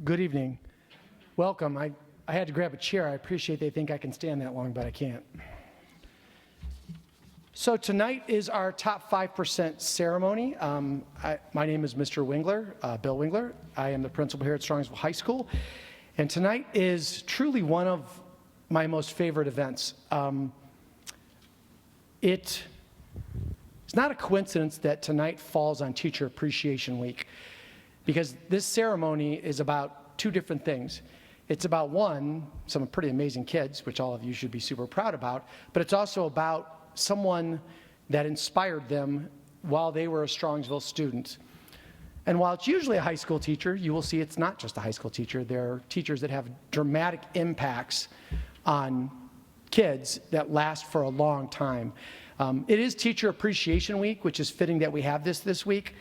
Good evening. Welcome. I had to grab a chair. I appreciate they think I can stand that long, but I can't. So tonight is our top 5% ceremony. My name is Mr. Wingler, Bill Wingler. I am the principal here at Strongsville High School. And tonight is truly one of my most favorite events. It's not a coincidence that tonight falls on Teacher Appreciation Week, because this ceremony is about two different things. It's about, one, some pretty amazing kids, which all of you should be super proud about, but it's also about someone that inspired them while they were a Strongsville student. And while it's usually a high school teacher, you will see it's not just a high school teacher. There are teachers that have dramatic impacts on kids that last for a long time. It is Teacher Appreciation Week, which is fitting that we have this week.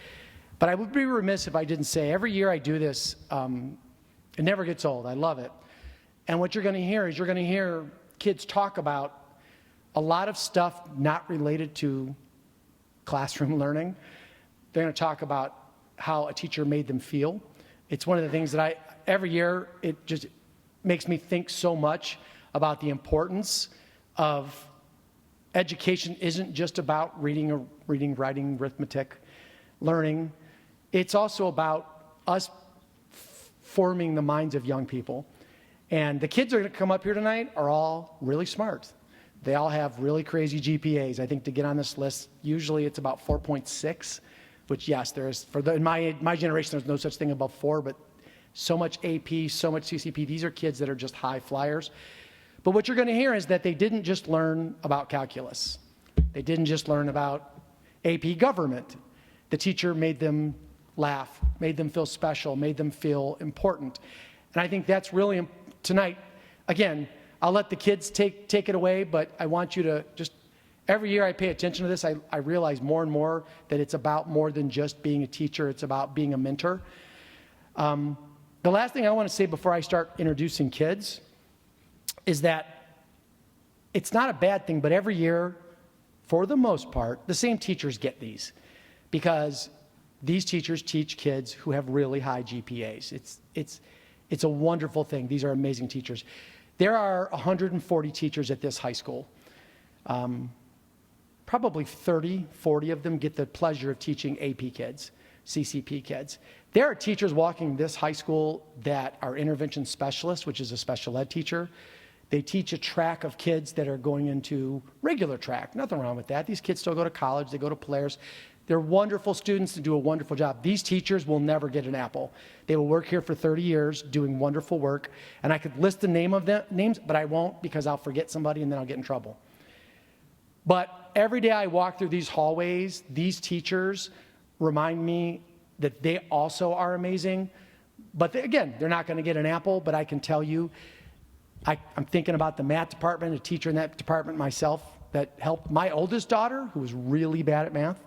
But I would be remiss if I didn't say, every year I do this, it never gets old. I love it. And what you're going to hear is you're going to hear kids talk about a lot of stuff not related to classroom learning. They're going to talk about how a teacher made them feel. It's one of the things that every year, it just makes me think so much about the importance of education. Isn't just about reading, writing, arithmetic, learning. It's also about us forming the minds of young people. And the kids that are going to come up here tonight are all really smart. They all have really crazy GPAs. I think to get on this list, usually it's about 4.6, which, yes, there's, in my generation, there's no such thing above 4, but so much AP, so much CCP. These are kids that are just high flyers. But what you're going to hear is that they didn't just learn about calculus. They didn't just learn about AP government. The teacher made them laugh, made them feel special, made them feel important. And I think that's really, tonight, again, I'll let the kids take it away, but I want you to just, every year I pay attention to this, I realize more and more that it's about more than just being a teacher, it's about being a mentor. The last thing I want to say before I start introducing kids is that it's not a bad thing, but every year, for the most part, the same teachers get these, because these teachers teach kids who have really high GPAs. It's a wonderful thing. These are amazing teachers. There are 140 teachers at this high school. Probably 30, 40 of them get the pleasure of teaching AP kids, CCP kids. There are teachers walking this high school that are intervention specialists, which is a special ed teacher. They teach a track of kids that are going into regular track. Nothing wrong with that. These kids still go to college. They go to Polaris. They're wonderful students and do a wonderful job. These teachers will never get an apple. They will work here for 30 years doing wonderful work. And I could list the names, but I won't, because I'll forget somebody and then I'll get in trouble. But every day I walk through these hallways, these teachers remind me that they also are amazing. But again, they're not going to get an apple, but I can tell you, I'm thinking about the math department, a teacher in that department myself that helped my oldest daughter, who was really bad at math.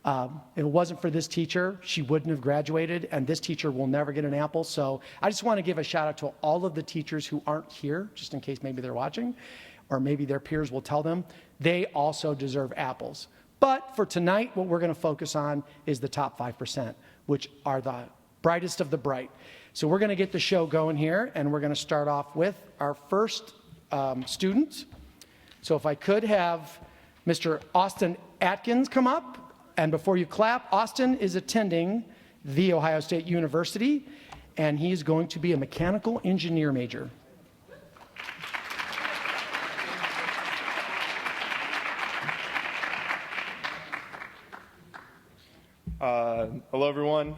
If it wasn't for this teacher, she wouldn't have graduated, and this teacher will never get an apple. So I just want to give a shout out to all of the teachers who aren't here, just in case maybe they're watching, or maybe their peers will tell them. They also deserve apples. But for tonight, what we're going to focus on is the top 5%, which are the brightest of the bright. So we're going to get the show going here, and we're going to start off with our first student. So if I could have Mr. Austin Atkins come up. And before you clap, Austin is attending The Ohio State University, and he is going to be a mechanical engineer major. Hello, everyone.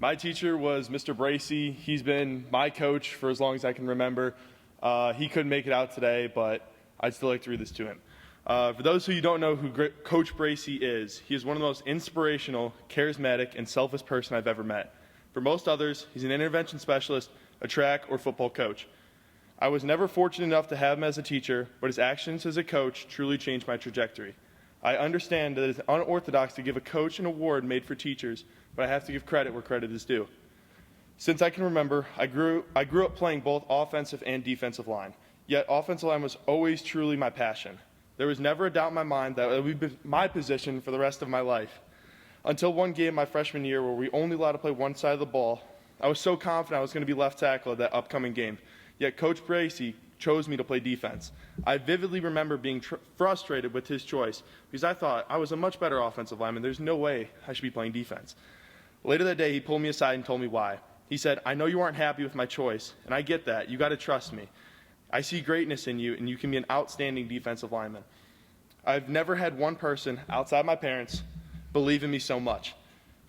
My teacher was Mr. Bracey. He's been my coach for as long as I can remember. He couldn't make it out today, but I'd still like to read this to him. For those who don't know who Coach Bracey is, he is one of the most inspirational, charismatic, and selfless person I've ever met. For most others, he's an intervention specialist, a track or football coach. I was never fortunate enough to have him as a teacher, but his actions as a coach truly changed my trajectory. I understand that it is unorthodox to give a coach an award made for teachers, but I have to give credit where credit is due. Since I can remember, I grew up playing both offensive and defensive line, yet offensive line was always truly my passion. There was never a doubt in my mind that it would be my position for the rest of my life. Until one game my freshman year where we only allowed to play one side of the ball, I was so confident I was going to be left tackle at that upcoming game. Yet Coach Bracy chose me to play defense. I vividly remember being frustrated with his choice because I thought I was a much better offensive lineman. There's no way I should be playing defense. Later that day, he pulled me aside and told me why. He said, "I know you aren't happy with my choice, and I get that. You got to trust me. I see greatness in you, and you can be an outstanding defensive lineman." I've never had one person outside my parents believe in me so much.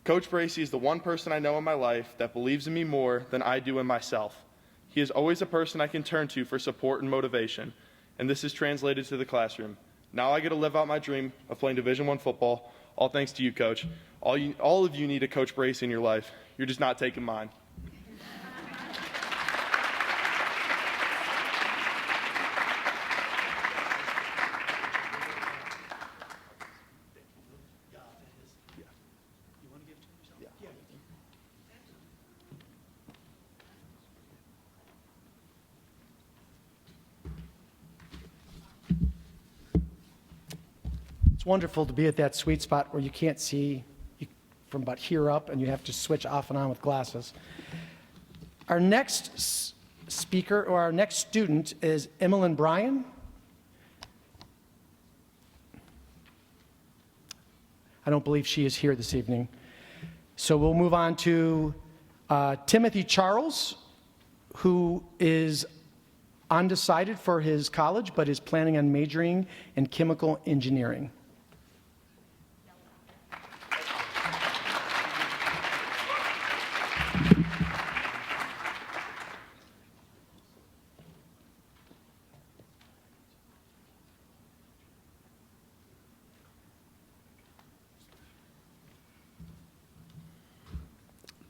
Coach Bracy is the one person I know in my life that believes in me more than I do in myself. He is always a person I can turn to for support and motivation, and this is translated to the classroom. Now I get to live out my dream of playing Division I football, all thanks to you, Coach. All of you need a Coach Bracy in your life. You're just not taking mine. It's wonderful to be at that sweet spot where you can't see from about here up and you have to switch off and on with glasses. Our next speaker, or our next student, is Emmeline Bryan. I don't believe she is here this evening. So we'll move on to Timothy Charles, who is undecided for his college, but is planning on majoring in chemical engineering.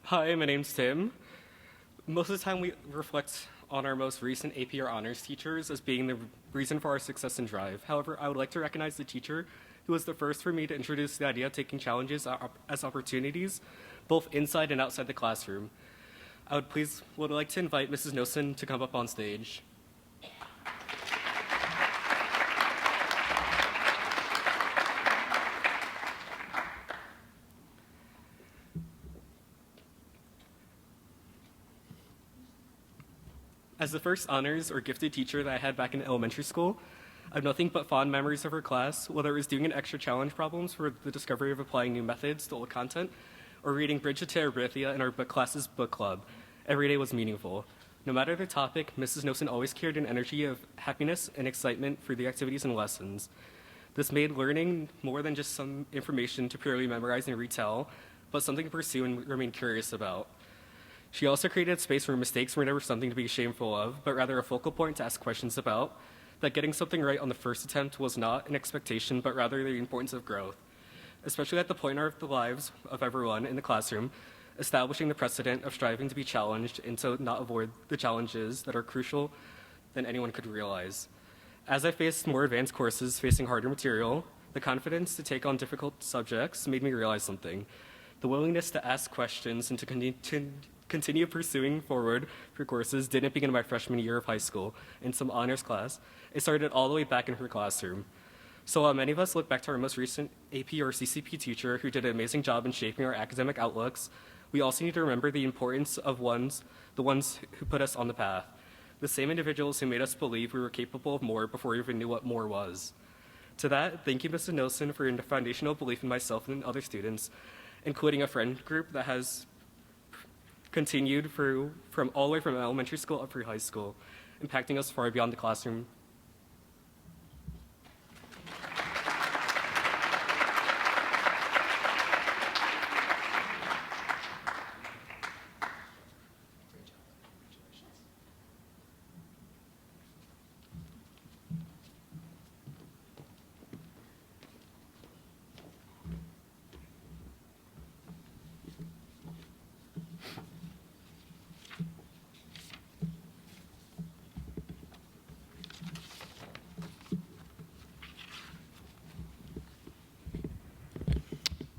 Hi, my name's Tim. Most of the time we reflect on our most recent AP or honors teachers as being the reason for our success and drive. However, I would like to recognize the teacher who was the first for me to introduce the idea of taking challenges as opportunities, both inside and outside the classroom. I would like to invite Mrs. Nosen to come up on stage. As the first honors or gifted teacher that I had back in elementary school, I have nothing but fond memories of her class, whether it was doing an extra challenge problems for the discovery of applying new methods to old content, or reading Bridge to Terabithia in our class's book club. Every day was meaningful. No matter the topic, Mrs. Nosen always carried an energy of happiness and excitement for the activities and lessons. This made learning more than just some information to purely memorize and retell, but something to pursue and remain curious about. She also created space where mistakes were never something to be shameful of, but rather a focal point to ask questions about, that getting something right on the first attempt was not an expectation, but rather the importance of growth, especially at the point of the lives of everyone in the classroom, establishing the precedent of striving to be challenged and to not avoid the challenges that are crucial than anyone could realize. As I faced more advanced courses facing harder material, the confidence to take on difficult subjects made me realize something. The willingness to ask questions and to continue pursuing forward for courses didn't begin my freshman year of high school in some honors class. It started all the way back in her classroom. So while many of us look back to our most recent AP or CCP teacher who did an amazing job in shaping our academic outlooks, we also need to remember the importance of the ones who put us on the path, the same individuals who made us believe we were capable of more before we even knew what more was. To that, thank you, Mrs. Nosen, for your foundational belief in myself and other students, including a friend group that has continued from all the way from elementary school up through high school, impacting us far beyond the classroom.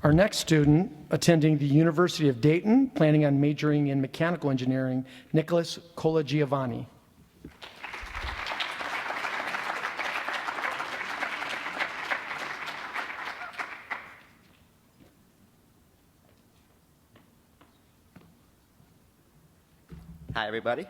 Our next student, attending the University of Dayton, planning on majoring in mechanical engineering, Nicholas Colagiovanni. Hi, everybody.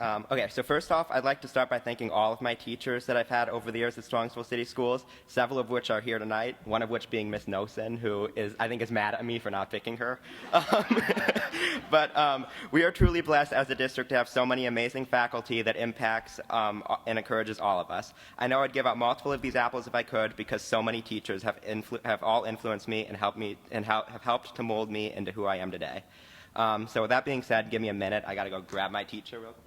Okay, so first off, I'd like to start by thanking all of my teachers that I've had over the years at Strongsville City Schools, several of which are here tonight, one of which being Miss Nosen, who I think is mad at me for not picking her. But we are truly blessed as a district to have so many amazing faculty that impacts and encourages all of us. I know I'd give out multiple of these apples if I could, because so many teachers have all influenced me and have helped to mold me into who I am today. So with that being said, give me a minute. I got to go grab my teacher real quick.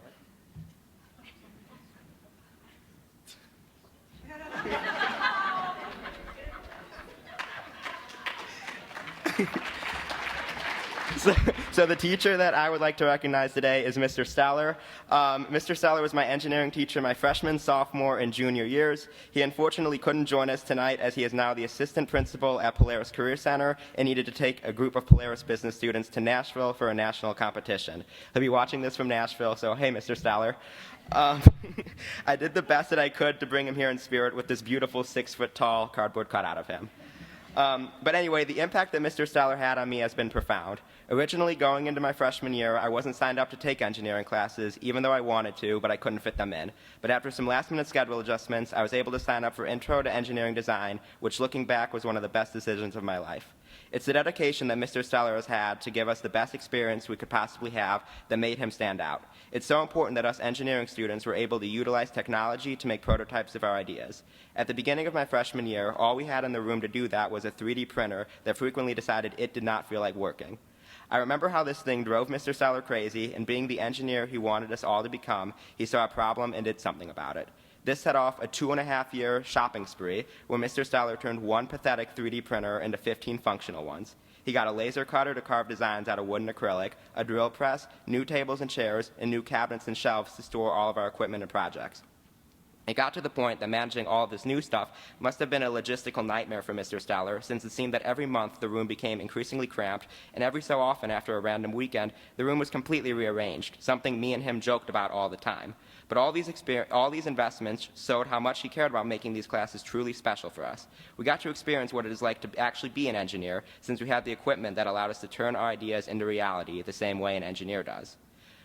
So the teacher that I would like to recognize today is Mr. Staller. Mr. Staller was my engineering teacher my freshman, sophomore, and junior years. He unfortunately couldn't join us tonight as he is now the assistant principal at Polaris Career Center and needed to take a group of Polaris business students to Nashville for a national competition. He'll be watching this from Nashville, so hey, Mr. Staller. I did the best that I could to bring him here in spirit with this beautiful 6-foot-tall cardboard cutout of him. But anyway, the impact that Mr. Staller had on me has been profound. Originally, going into my freshman year, I wasn't signed up to take engineering classes, even though I wanted to, but I couldn't fit them in. But after some last-minute schedule adjustments, I was able to sign up for Intro to Engineering Design, which, looking back, was one of the best decisions of my life. It's the dedication that Mr. Staller has had to give us the best experience we could possibly have that made him stand out. It's so important that us engineering students were able to utilize technology to make prototypes of our ideas. At the beginning of my freshman year, all we had in the room to do that was a 3D printer that frequently decided it did not feel like working. I remember how this thing drove Mr. Staller crazy, and being the engineer he wanted us all to become, he saw a problem and did something about it. This set off a 2.5-year shopping spree where Mr. Staller turned one pathetic 3D printer into 15 functional ones. He got a laser cutter to carve designs out of wood and acrylic, a drill press, new tables and chairs, and new cabinets and shelves to store all of our equipment and projects. It got to the point that managing all of this new stuff must have been a logistical nightmare for Mr. Staller, since it seemed that every month the room became increasingly cramped, and every so often after a random weekend, the room was completely rearranged, something me and him joked about all the time. But all these investments showed how much he cared about making these classes truly special for us. We got to experience what it is like to actually be an engineer, since we had the equipment that allowed us to turn our ideas into reality the same way an engineer does.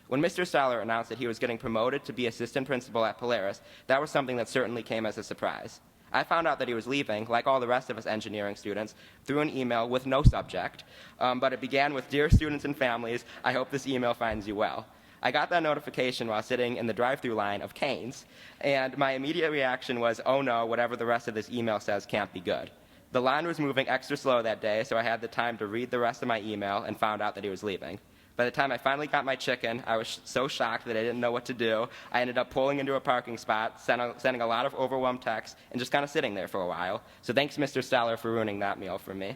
When Mr. Staller announced that he was getting promoted to be assistant principal at Polaris, that was something that certainly came as a surprise. I found out that he was leaving, like all the rest of us engineering students, through an email with no subject, but it began with, "Dear students and families, I hope this email finds you well." I got that notification while sitting in the drive-thru line of Cane's, and my immediate reaction was, oh no, whatever the rest of this email says can't be good. The line was moving extra slow that day, so I had the time to read the rest of my email and found out that he was leaving. By the time I finally got my chicken, I was so shocked that I didn't know what to do. I ended up pulling into a parking spot, sending a lot of overwhelmed texts, and just kind of sitting there for a while. So thanks, Mr. Staller, for ruining that meal for me.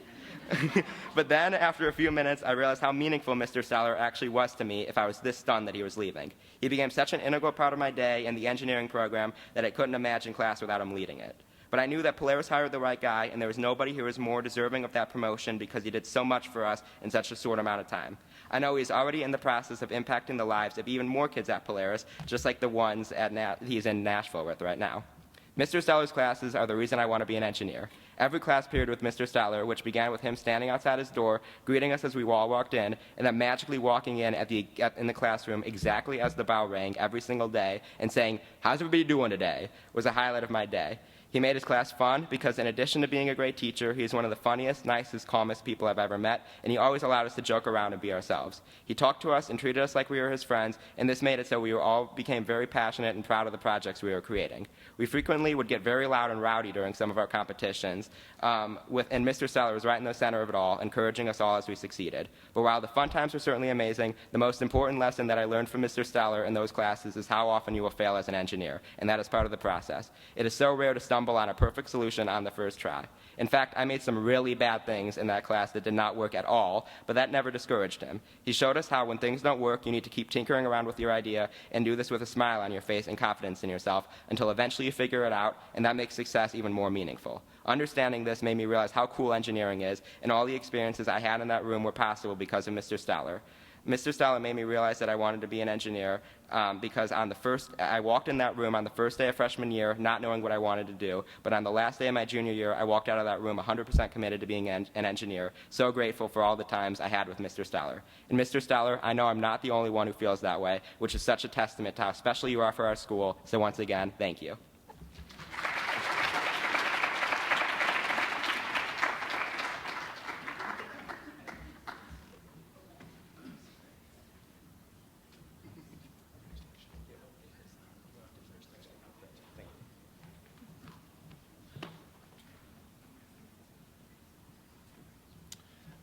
But then, after a few minutes, I realized how meaningful Mr. Staller actually was to me if I was this stunned that he was leaving. He became such an integral part of my day and the engineering program that I couldn't imagine class without him leading it. But I knew that Polaris hired the right guy, and there was nobody who was more deserving of that promotion because he did so much for us in such a short amount of time. I know he's already in the process of impacting the lives of even more kids at Polaris, just like the ones he's in Nashville with right now. Mr. Staller's classes are the reason I want to be an engineer. Every class period with Mr. Staller, which began with him standing outside his door, greeting us as we all walked in, and then magically walking in in the classroom exactly as the bell rang every single day and saying, "How's everybody doing today?" was a highlight of my day. He made his class fun because in addition to being a great teacher, he's one of the funniest, nicest, calmest people I've ever met, and he always allowed us to joke around and be ourselves. He talked to us and treated us like we were his friends, and this made it so we all became very passionate and proud of the projects we were creating. We frequently would get very loud and rowdy during some of our competitions, and Mr. Staller was right in the center of it all, encouraging us all as we succeeded. But while the fun times were certainly amazing, the most important lesson that I learned from Mr. Staller in those classes is how often you will fail as an engineer, and that is part of the process. It is so rare to stumble on a perfect solution on the first try. In fact, I made some really bad things in that class that did not work at all, but that never discouraged him. He showed us how when things don't work, you need to keep tinkering around with your idea and do this with a smile on your face and confidence in yourself until eventually you figure it out, and that makes success even more meaningful. Understanding this made me realize how cool engineering is, and all the experiences I had in that room were possible because of Mr. Staller. Mr. Stoller made me realize that I wanted to be an engineer because I walked in that room on the first day of freshman year not knowing what I wanted to do, but on the last day of my junior year, I walked out of that room 100% committed to being an engineer. So grateful for all the times I had with Mr. Stoller. And Mr. Stoller, I know I'm not the only one who feels that way, which is such a testament to how special you are for our school. So once again, thank you.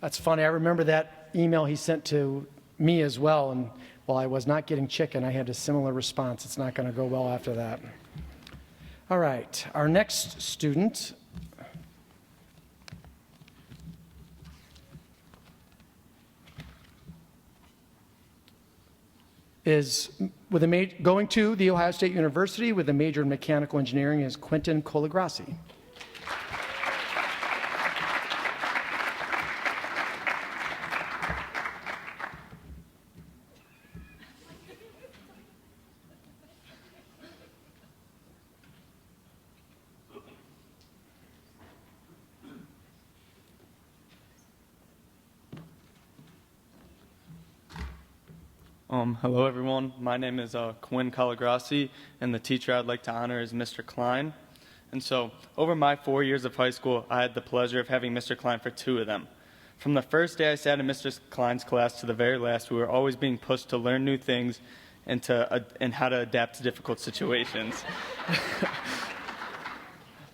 That's funny. I remember that email he sent to me as well, and while I was not getting chicken, I had a similar response. It's not going to go well after that. All right, our next student is going to The Ohio State University with a major in mechanical engineering is Quentin Colagrassi. Hello, everyone. My name is Quinn Colagrassi, and the teacher I'd like to honor is Mr. Klein. And so, over my 4 years of high school, I had the pleasure of having Mr. Klein for 2 of them. From the first day I sat in Mr. Klein's class to the very last, we were always being pushed to learn new things and how to adapt to difficult situations.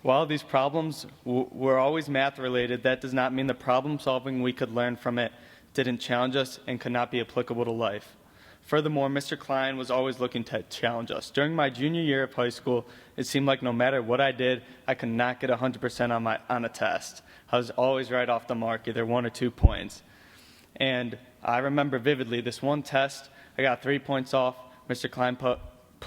While these problems were always math-related, that does not mean the problem-solving we could learn from it didn't challenge us and could not be applicable to life. Furthermore, Mr. Klein was always looking to challenge us. During my junior year of high school, it seemed like no matter what I did, I could not get 100% on a test. I was always right off the mark, either 1 or 2 points. And I remember vividly this one test, I got 3 points off. Mr. Klein put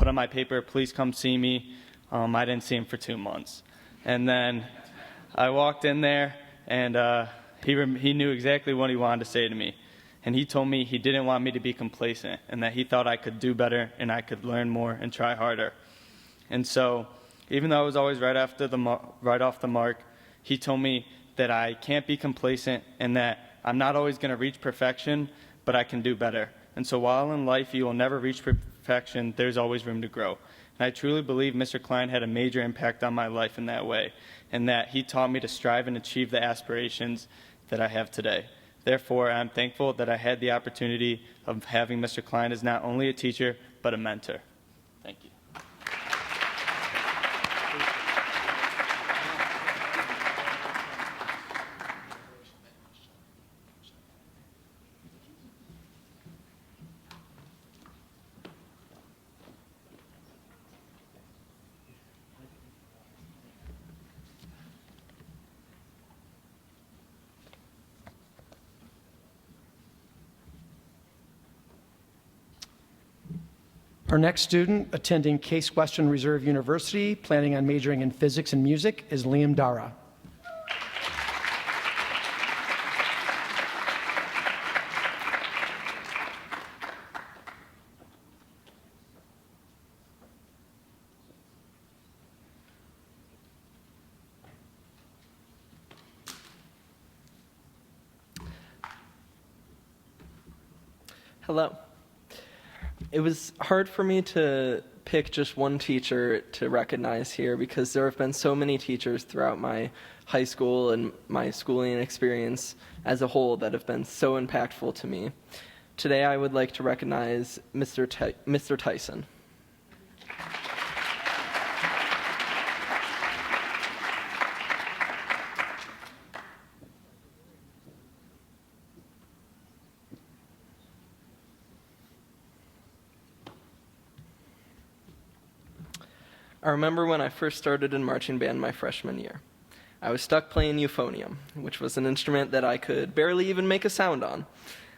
on my paper, "Please come see me." I didn't see him for 2 months. And then I walked in there, and he knew exactly what he wanted to say to me. And he told me he didn't want me to be complacent and that he thought I could do better and I could learn more and try harder. And so, even though I was always right off the mark, he told me that I can't be complacent and that I'm not always going to reach perfection, but I can do better. And so while in life you will never reach perfection, there's always room to grow. And I truly believe Mr. Klein had a major impact on my life in that way, and that he taught me to strive and achieve the aspirations that I have today. Therefore, I'm thankful that I had the opportunity of having Mr. Klein as not only a teacher, but a mentor. Thank you. Our next student attending Case Western Reserve University, planning on majoring in physics and music, is Liam Dara. Hello. It was hard for me to pick just one teacher to recognize here because there have been so many teachers throughout my high school and my schooling experience as a whole that have been so impactful to me. Today I would like to recognize Mr. Tyson. I remember when I first started in marching band my freshman year. I was stuck playing euphonium, which was an instrument that I could barely even make a sound on.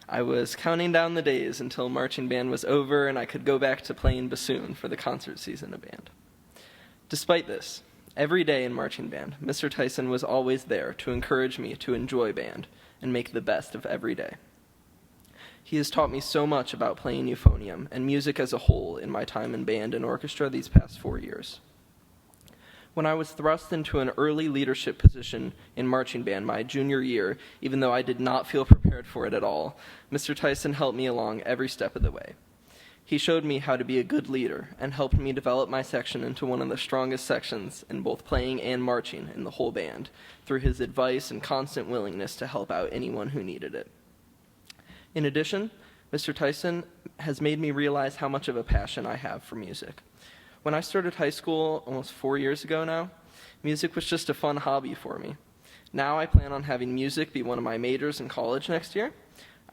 I was counting down the days until marching band was over and I could go back to playing bassoon for the concert season of band. Despite this, every day in marching band, Mr. Tyson was always there to encourage me to enjoy band and make the best of every day. He has taught me so much about playing euphonium and music as a whole in my time in band and orchestra these past 4 years. When I was thrust into an early leadership position in marching band my junior year, even though I did not feel prepared for it at all, Mr. Tyson helped me along every step of the way. He showed me how to be a good leader and helped me develop my section into one of the strongest sections in both playing and marching in the whole band through his advice and constant willingness to help out anyone who needed it. In addition, Mr. Tyson has made me realize how much of a passion I have for music. When I started high school almost 4 years ago now, music was just a fun hobby for me. Now I plan on having music be one of my majors in college next year.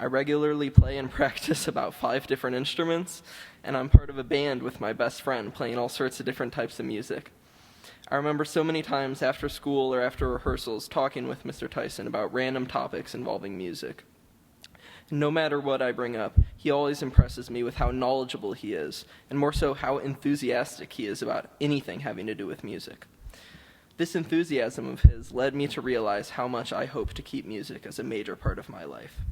I regularly play and practice about 5 different instruments, and I'm part of a band with my best friend playing all sorts of different types of music. I remember so many times after school or after rehearsals talking with Mr. Tyson about random topics involving music. No matter what I bring up, he always impresses me with how knowledgeable he is, and more so how enthusiastic he is about anything having to do with music. This enthusiasm of his led me to realize how much I hope to keep music as a major part of my life.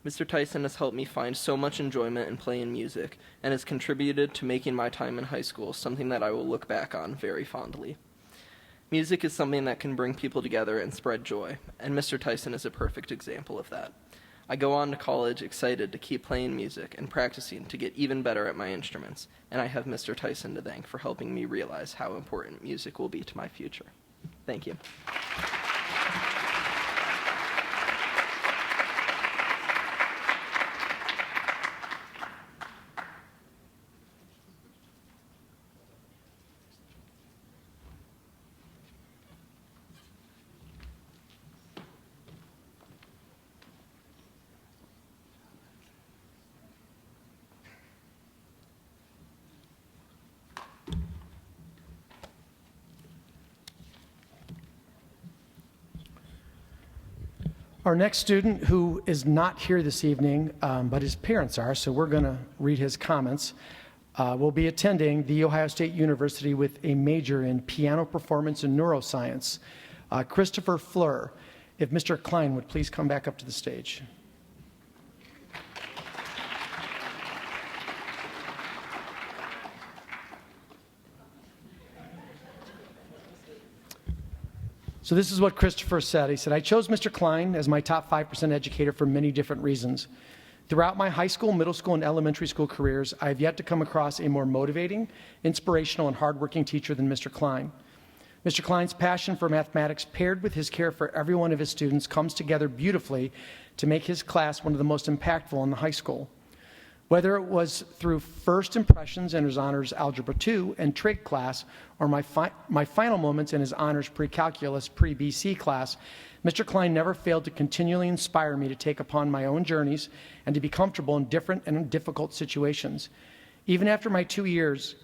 Mr. Tyson has helped me find so much enjoyment in playing music and has contributed to making my time in high school something that I will look back on very fondly. Music is something that can bring people together and spread joy, and Mr. Tyson is a perfect example of that. I go on to college excited to keep playing music and practicing to get even better at my instruments, and I have Mr. Tyson to thank for helping me realize how important music will be to my future. Thank you. Our next student, who is not here this evening, but his parents are, so we're going to read his comments, will be attending The Ohio State University with a major in piano performance and neuroscience. Christopher Fleur. If Mr. Klein would please come back up to the stage. So this is what Christopher said. He said, I chose Mr. Klein as my top 5% educator for many different reasons. Throughout my high school, middle school, and elementary school careers, I have yet to come across a more motivating, inspirational, and hardworking teacher than Mr. Klein. Mr. Klein's passion for mathematics paired with his care for every one of his students comes together beautifully to make his class one of the most impactful in the high school. Whether it was through first impressions in his honors Algebra 2 and Trig class, or my final moments in his honors pre-calculus, pre-BC class, Mr. Klein never failed to continually inspire me to take upon my own journeys and to be comfortable in different and difficult situations. Even after my 2 years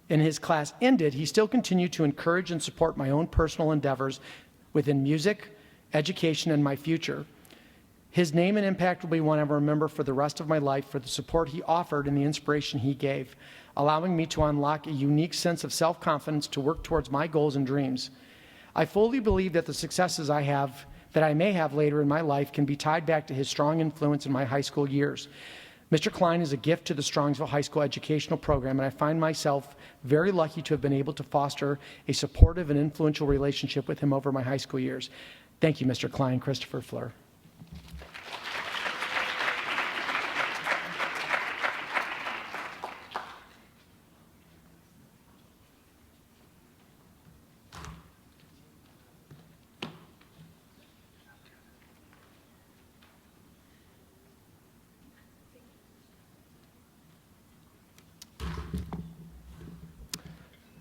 in his class ended, he still continued to encourage and support my own personal endeavors within music, education, and my future. His name and impact will be one I will remember for the rest of my life for the support he offered and the inspiration he gave, allowing me to unlock a unique sense of self-confidence to work towards my goals and dreams. I fully believe that the successes that I may have later in my life can be tied back to his strong influence in my high school years. Mr. Klein is a gift to the Strongsville High School educational program, and I find myself very lucky to have been able to foster a supportive and influential relationship with him over my high school years. Thank you, Mr. Klein. Christopher Fleur.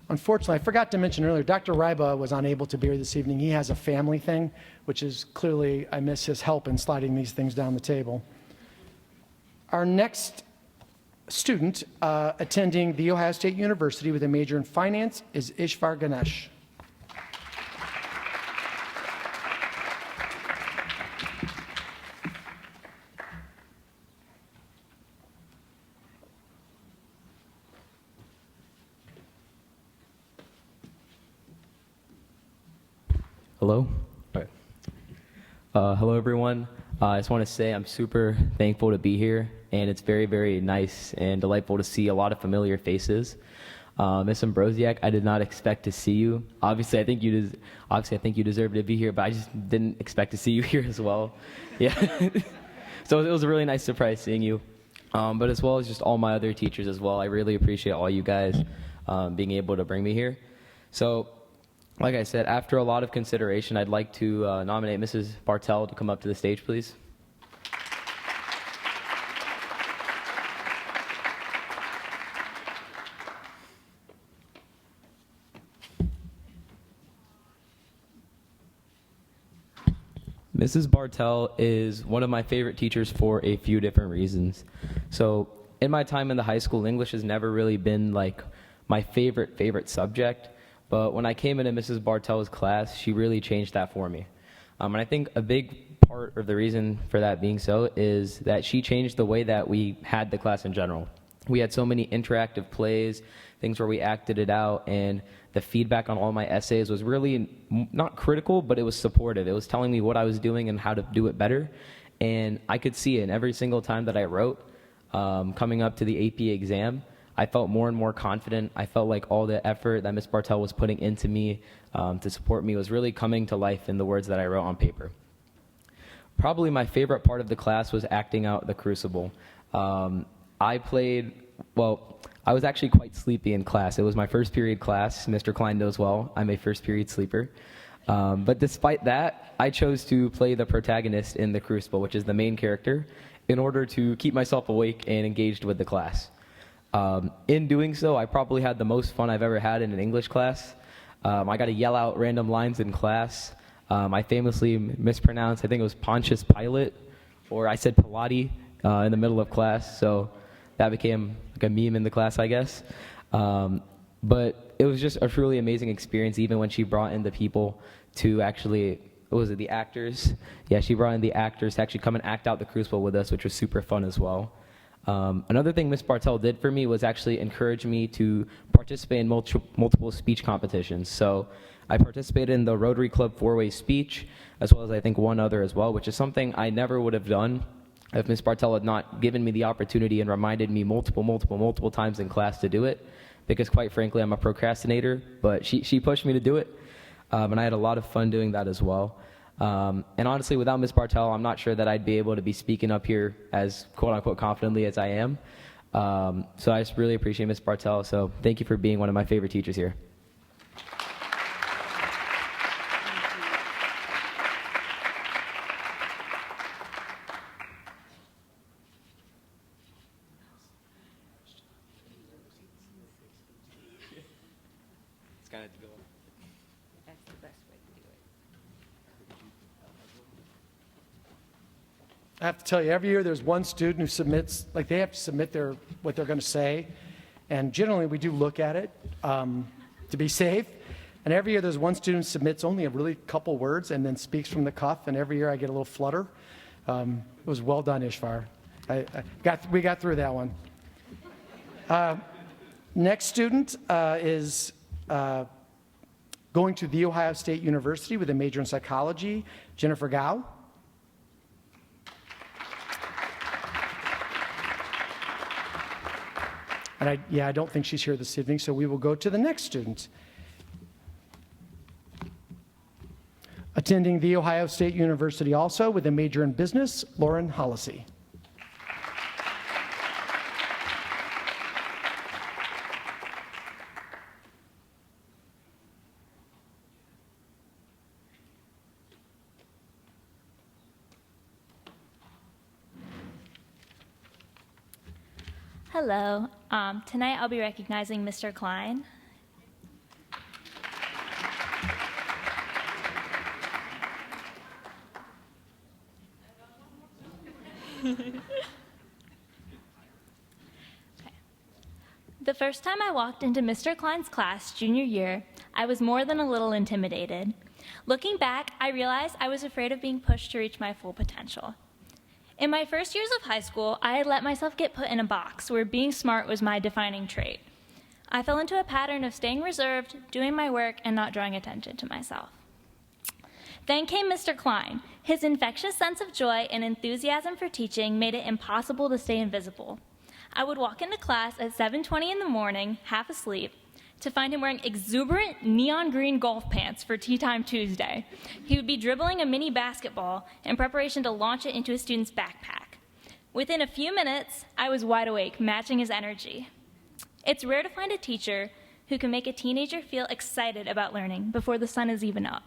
Unfortunately, I forgot to mention earlier, Dr. Ryba was unable to be here this evening. He has a family thing, which is clearly, I miss his help in sliding these things down the table. Our next student attending The Ohio State University with a major in finance is Ishvar Ganesh. Hello? All right. Hello, everyone. I just want to say I'm super thankful to be here, and it's very, very nice and delightful to see a lot of familiar faces. Ms. Ambrosiak, I did not expect to see you. Obviously, I think you deserve to be here, but I just didn't expect to see you here as well. Yeah. So it was a really nice surprise seeing you. But as well as just all my other teachers as well. I really appreciate all you guys being able to bring me here. So, like I said, after a lot of consideration, I'd like to nominate Mrs. Bartel to come up to the stage, please. Mrs. Bartel is one of my favorite teachers for a few different reasons. So in my time in the high school, English has never really been like my favorite subject. But when I came into Mrs. Bartel's class, she really changed that for me. And I think a big part of the reason for that being so is that she changed the way that we had the class in general. We had so many interactive plays, things where we acted it out, and the feedback on all my essays was really not critical, but it was supportive. It was telling me what I was doing and how to do it better, and I could see it. And every single time that I wrote, coming up to the AP exam, I felt more and more confident. I felt like all the effort that Ms. Bartel was putting into me to support me was really coming to life in the words that I wrote on paper. Probably my favorite part of the class was acting out the Crucible. I was actually quite sleepy in class. It was my first period class. Mr. Klein knows well, I'm a first period sleeper. But despite that, I chose to play the protagonist in The Crucible, which is the main character, in order to keep myself awake and engaged with the class. In doing so, I probably had the most fun I've ever had in an English class. I got to yell out random lines in class. I famously mispronounced, I think it was Pontius Pilate, or I said Pilate in the middle of class, so that became like a meme in the class, I guess. But it was just a truly amazing experience, even when she brought in the people to actually, what was it, the actors? Yeah, she brought in the actors to actually come and act out the Crucible with us, which was super fun as well. Another thing Ms. Bartel did for me was actually encourage me to participate in multiple speech competitions. So I participated in the Rotary Club 4-Way speech, as well as I think one other as well, which is something I never would have done if Ms. Bartel had not given me the opportunity and reminded me multiple times in class to do it, because quite frankly, I'm a procrastinator, but she pushed me to do it, and I had a lot of fun doing that as well. And honestly, without Ms. Bartel, I'm not sure that I'd be able to be speaking up here as quote-unquote confidently as I am. So I just really appreciate Ms. Bartel, so thank you for being one of my favorite teachers here. I have to tell you, every year there's one student who submits, like they have to submit what they're going to say, and generally we do look at it to be safe. And every year there's one student who submits only a really couple words and then speaks from the cuff, and every year I get a little flutter. It was well done, Ishvar. We got through that one. Next student is going to The Ohio State University with a major in psychology, Jennifer Gao. And I don't think she's here this evening, so we will go to the next student. Attending The Ohio State University also with a major in business, Lauren Hollisey. Hello. Tonight I'll be recognizing Mr. Klein. The first time I walked into Mr. Klein's class junior year, I was more than a little intimidated. Looking back, I realized I was afraid of being pushed to reach my full potential. In my first years of high school, I had let myself get put in a box where being smart was my defining trait. I fell into a pattern of staying reserved, doing my work, and not drawing attention to myself. Then came Mr. Klein. His infectious sense of joy and enthusiasm for teaching made it impossible to stay invisible. I would walk into class at 7:20 in the morning, half asleep, to find him wearing exuberant neon green golf pants for Tea Time Tuesday. He would be dribbling a mini basketball in preparation to launch it into a student's backpack. Within a few minutes, I was wide awake, matching his energy. It's rare to find a teacher who can make a teenager feel excited about learning before the sun is even up.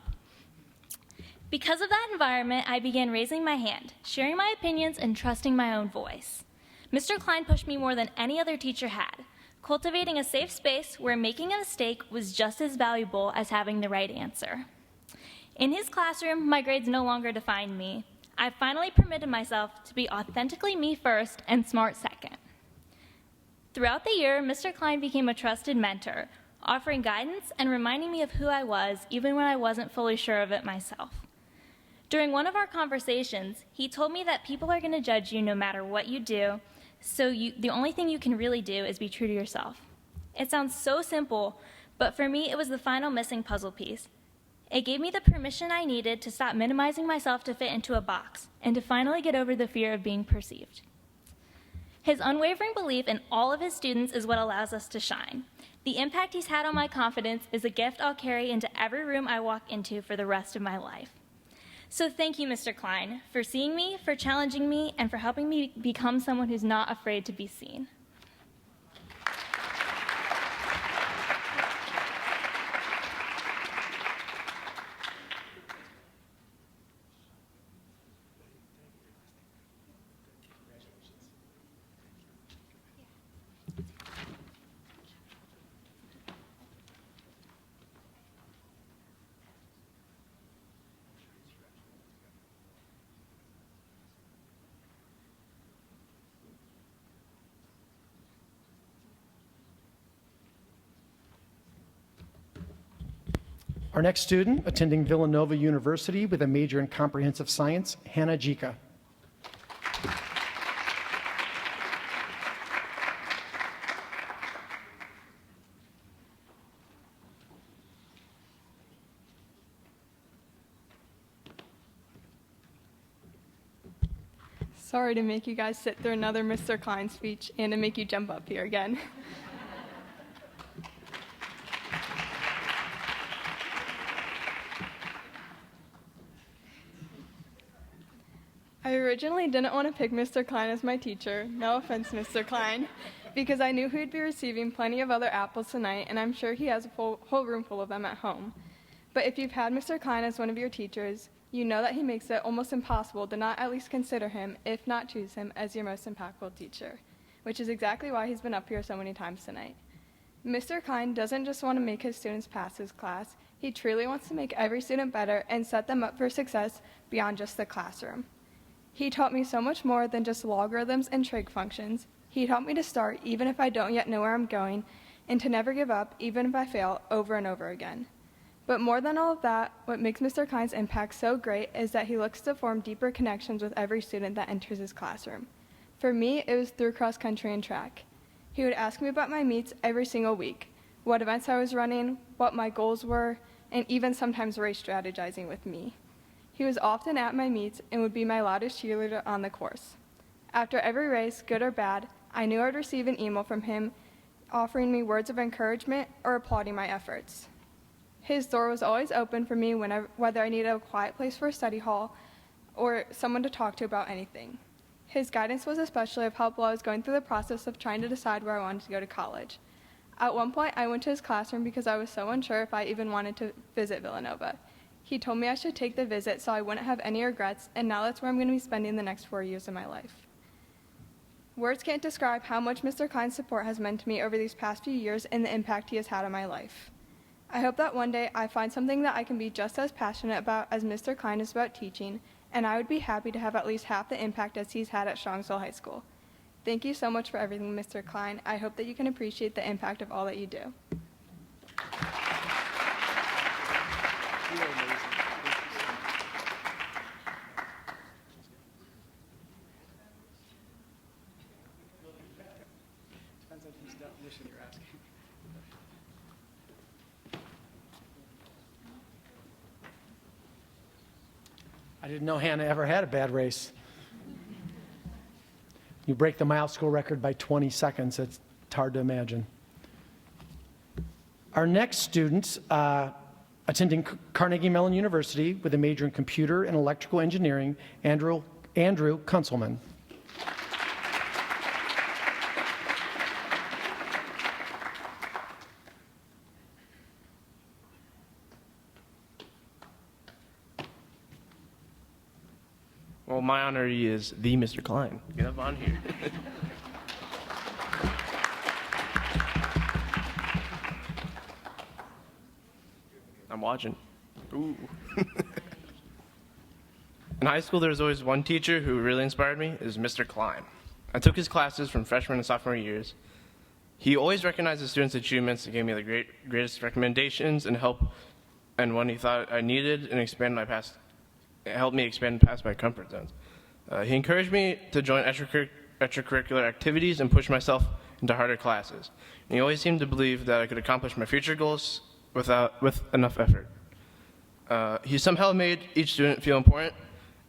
Because of that environment, I began raising my hand, sharing my opinions, and trusting my own voice. Mr. Klein pushed me more than any other teacher had, cultivating a safe space where making a mistake was just as valuable as having the right answer. In his classroom, my grades no longer defined me. I finally permitted myself to be authentically me first and smart second. Throughout the year, Mr. Klein became a trusted mentor, offering guidance and reminding me of who I was even when I wasn't fully sure of it myself. During one of our conversations, he told me that people are going to judge you no matter what you do, so the only thing you can really do is be true to yourself. It sounds so simple, but for me, it was the final missing puzzle piece. It gave me the permission I needed to stop minimizing myself to fit into a box and to finally get over the fear of being perceived. His unwavering belief in all of his students is what allows us to shine. The impact he's had on my confidence is a gift I'll carry into every room I walk into for the rest of my life. So thank you, Mr. Klein, for seeing me, for challenging me, and for helping me become someone who's not afraid to be seen. Our next student, attending Villanova University with a major in comprehensive science, Hannah Jika. Sorry to make you guys sit through another Mr. Klein speech and to make you jump up here again. I originally didn't want to pick Mr. Klein as my teacher, no offense, Mr. Klein, because I knew he'd be receiving plenty of other apples tonight, and I'm sure he has a whole room full of them at home. But if you've had Mr. Klein as one of your teachers, you know that he makes it almost impossible to not at least consider him, if not choose him, as your most impactful teacher, which is exactly why he's been up here so many times tonight. Mr. Klein doesn't just want to make his students pass his class, he truly wants to make every student better and set them up for success beyond just the classroom. He taught me so much more than just logarithms and trig functions. He taught me to start even if I don't yet know where I'm going, and to never give up even if I fail over and over again. But more than all of that, what makes Mr. Klein's impact so great is that he looks to form deeper connections with every student that enters his classroom. For me, it was through cross country and track. He would ask me about my meets every single week, what events I was running, what my goals were, and even sometimes race strategizing with me. He was often at my meets and would be my loudest cheerleader on the course. After every race, good or bad, I knew I'd receive an email from him offering me words of encouragement or applauding my efforts. His door was always open for me whether I needed a quiet place for a study hall or someone to talk to about anything. His guidance was especially of help while I was going through the process of trying to decide where I wanted to go to college. At one point, I went to his classroom because I was so unsure if I even wanted to visit Villanova. He told me I should take the visit so I wouldn't have any regrets, and now that's where I'm going to be spending the next 4 years of my life. Words can't describe how much Mr. Klein's support has meant to me over these past few years and the impact he has had on my life. I hope that one day I find something that I can be just as passionate about as Mr. Klein is about teaching, and I would be happy to have at least half the impact as he's had at Strongsville High School. Thank you so much for everything, Mr. Klein. I hope that you can appreciate the impact of all that you do. I didn't know Hannah ever had a bad race. You break the mile school record by 20 seconds. It's hard to imagine. Our next students attending Carnegie Mellon University with a major in computer and electrical engineering, Andrew Kunzelman. Well, my honoree is the Mr. Klein. Get up on here. I'm watching. Ooh. In high school, there was always one teacher who really inspired me, is Mr. Klein. I took his classes from freshman and sophomore years. He always recognized the students' achievements and gave me the greatest recommendations and help, and when he thought I needed and helped me expand past my comfort zones. He encouraged me to join extracurricular activities and push myself into harder classes. And he always seemed to believe that I could accomplish my future goals with enough effort. He somehow made each student feel important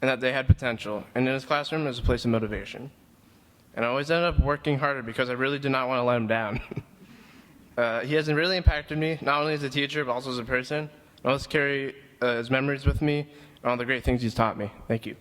and that they had potential, and in his classroom as a place of motivation. And I always ended up working harder because I really did not want to let him down. He has really impacted me, not only as a teacher, but also as a person. I always carry his memories with me and all the great things he's taught me. Thank you.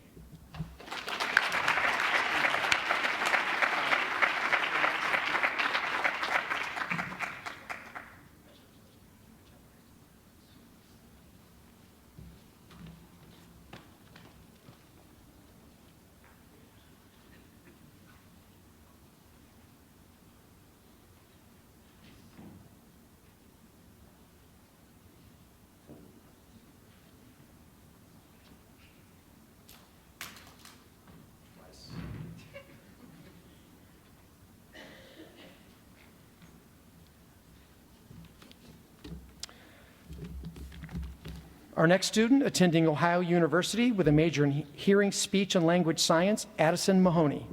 Our next student attending Ohio University with a major in hearing, speech, and language science, Addison Mahoney.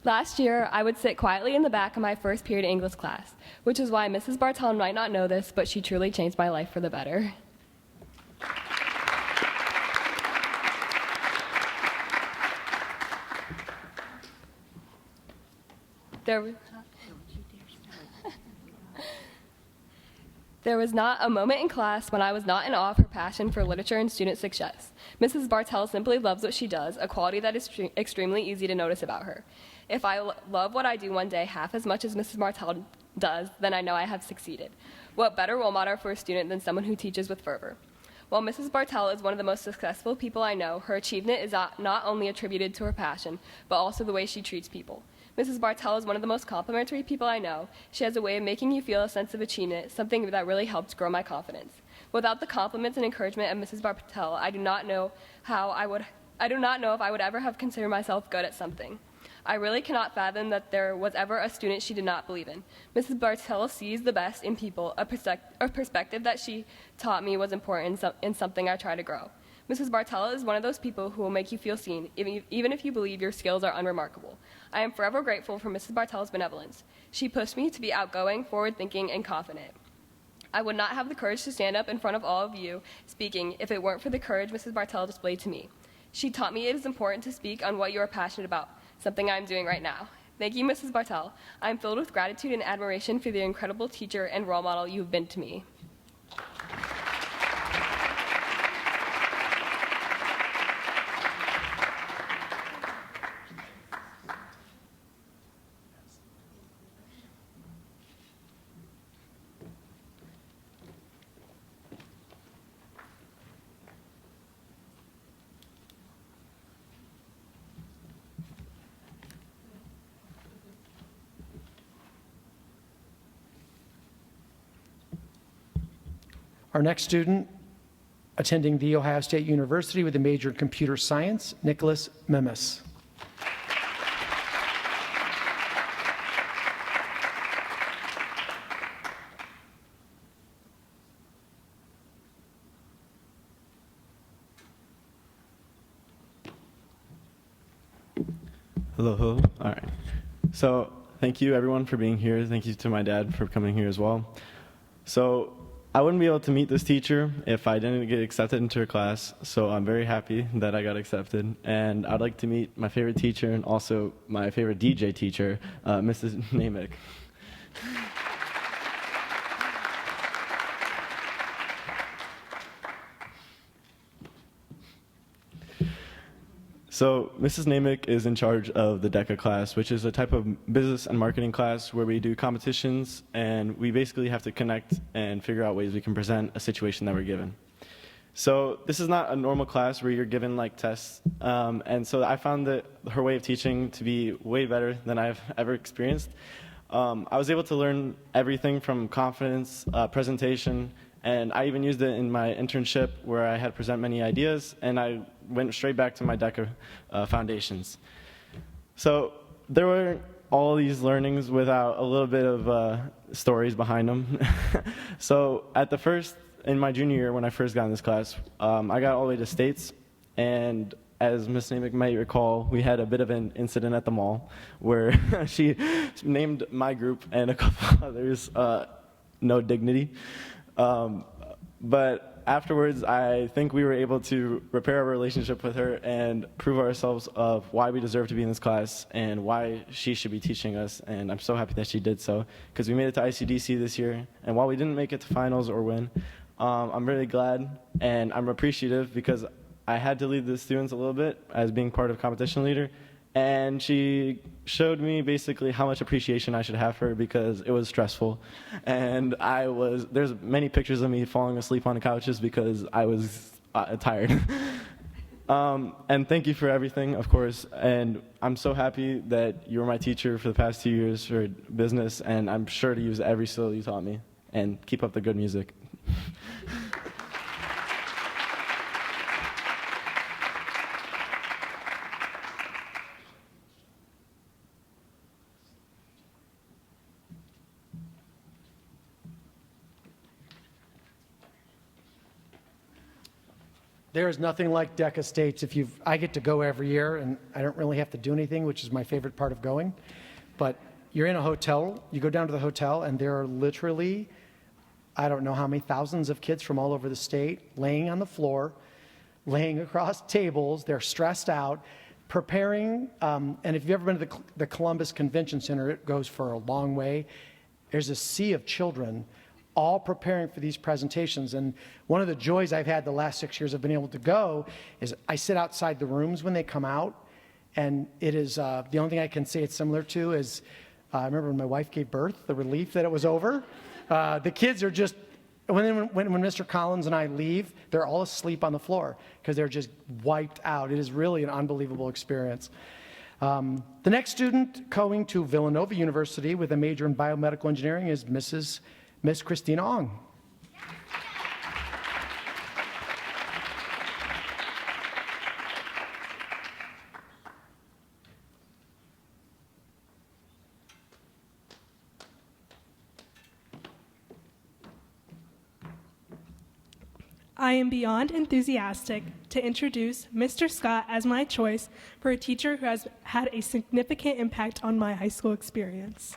Last year, I would sit quietly in the back of my first period English class, which is why Mrs. Bartel might not know this, but she truly changed my life for the better. There was not a moment in class when I was not in awe of her passion for literature and student success. Mrs. Bartel simply loves what she does, a quality that is extremely easy to notice about her. If I love what I do one day half as much as Mrs. Bartel does, then I know I have succeeded. What better role model for a student than someone who teaches with fervor? While Mrs. Bartel is one of the most successful people I know, her achievement is not only attributed to her passion, but also the way she treats people. Mrs. Bartel is one of the most complimentary people I know. She has a way of making you feel a sense of achievement, something that really helps grow my confidence. Without the compliments and encouragement of Mrs. Bartel, I do not know if I would ever have considered myself good at something. I really cannot fathom that there was ever a student she did not believe in. Mrs. Bartel sees the best in people, a perspective that she taught me was important in something I try to grow. Mrs. Bartel is one of those people who will make you feel seen, even if you believe your skills are unremarkable. I am forever grateful for Mrs. Bartel's benevolence. She pushed me to be outgoing, forward-thinking, and confident. I would not have the courage to stand up in front of all of you speaking if it weren't for the courage Mrs. Bartel displayed to me. She taught me it is important to speak on what you are passionate about, something I am doing right now. Thank you, Mrs. Bartel. I am filled with gratitude and admiration for the incredible teacher and role model you have been to me. Our next student attending The Ohio State University with a major in computer science, Nicholas Memis. Hello, hello. All right. So thank you, everyone, for being here. Thank you to my dad for coming here as well. So I wouldn't be able to meet this teacher if I didn't get accepted into her class, so I'm very happy that I got accepted. And I'd like to meet my favorite teacher and also my favorite DJ teacher, Mrs. Namick. So Mrs. Namick is in charge of the DECA class, which is a type of business and marketing class where we do competitions, and we basically have to connect and figure out ways we can present a situation that we're given. So this is not a normal class where you're given like tests, and so I found that her way of teaching to be way better than I've ever experienced. I was able to learn everything from confidence, presentation, and I even used it in my internship where I had to present many ideas, and I went straight back to my DECA foundations. So there were all these learnings without a little bit of stories behind them. So in my junior year, when I first got in this class, I got all the way to states, and as Ms. Namick might recall, we had a bit of an incident at the mall where she named my group and a couple others No Dignity. But afterwards, I think we were able to repair our relationship with her and prove ourselves of why we deserve to be in this class and why she should be teaching us. And I'm so happy that she did so, because we made it to ICDC this year. And while we didn't make it to finals or win, I'm really glad and I'm appreciative because I had to lead the students a little bit as being part of competition leader. And she showed me basically how much appreciation I should have for her because it was stressful. And there's many pictures of me falling asleep on the couches because I was tired. And thank you for everything, of course. And I'm so happy that you were my teacher for the past 2 years for business. And I'm sure to use every skill you taught me. And keep up the good music. There is nothing like DECA States. I get to go every year, and I don't really have to do anything, which is my favorite part of going. But you're in a hotel, you go down to the hotel, and there are literally, I don't know how many thousands of kids from all over the state laying on the floor, laying across tables. They're stressed out, preparing. And if you've ever been to the Columbus Convention Center, it goes for a long way. There's a sea of children all preparing for these presentations. And one of the joys I've had the last 6 years of being able to go is I sit outside the rooms when they come out, and it is the only thing I can say it's similar to is I remember when my wife gave birth, the relief that it was over. The kids are just, when Mr. Collins and I leave, they're all asleep on the floor because they're just wiped out. It is really an unbelievable experience. The next student going to Villanova University with a major in biomedical engineering is Miss Christina Ong. I am beyond enthusiastic to introduce Mr. Scott as my choice for a teacher who has had a significant impact on my high school experience.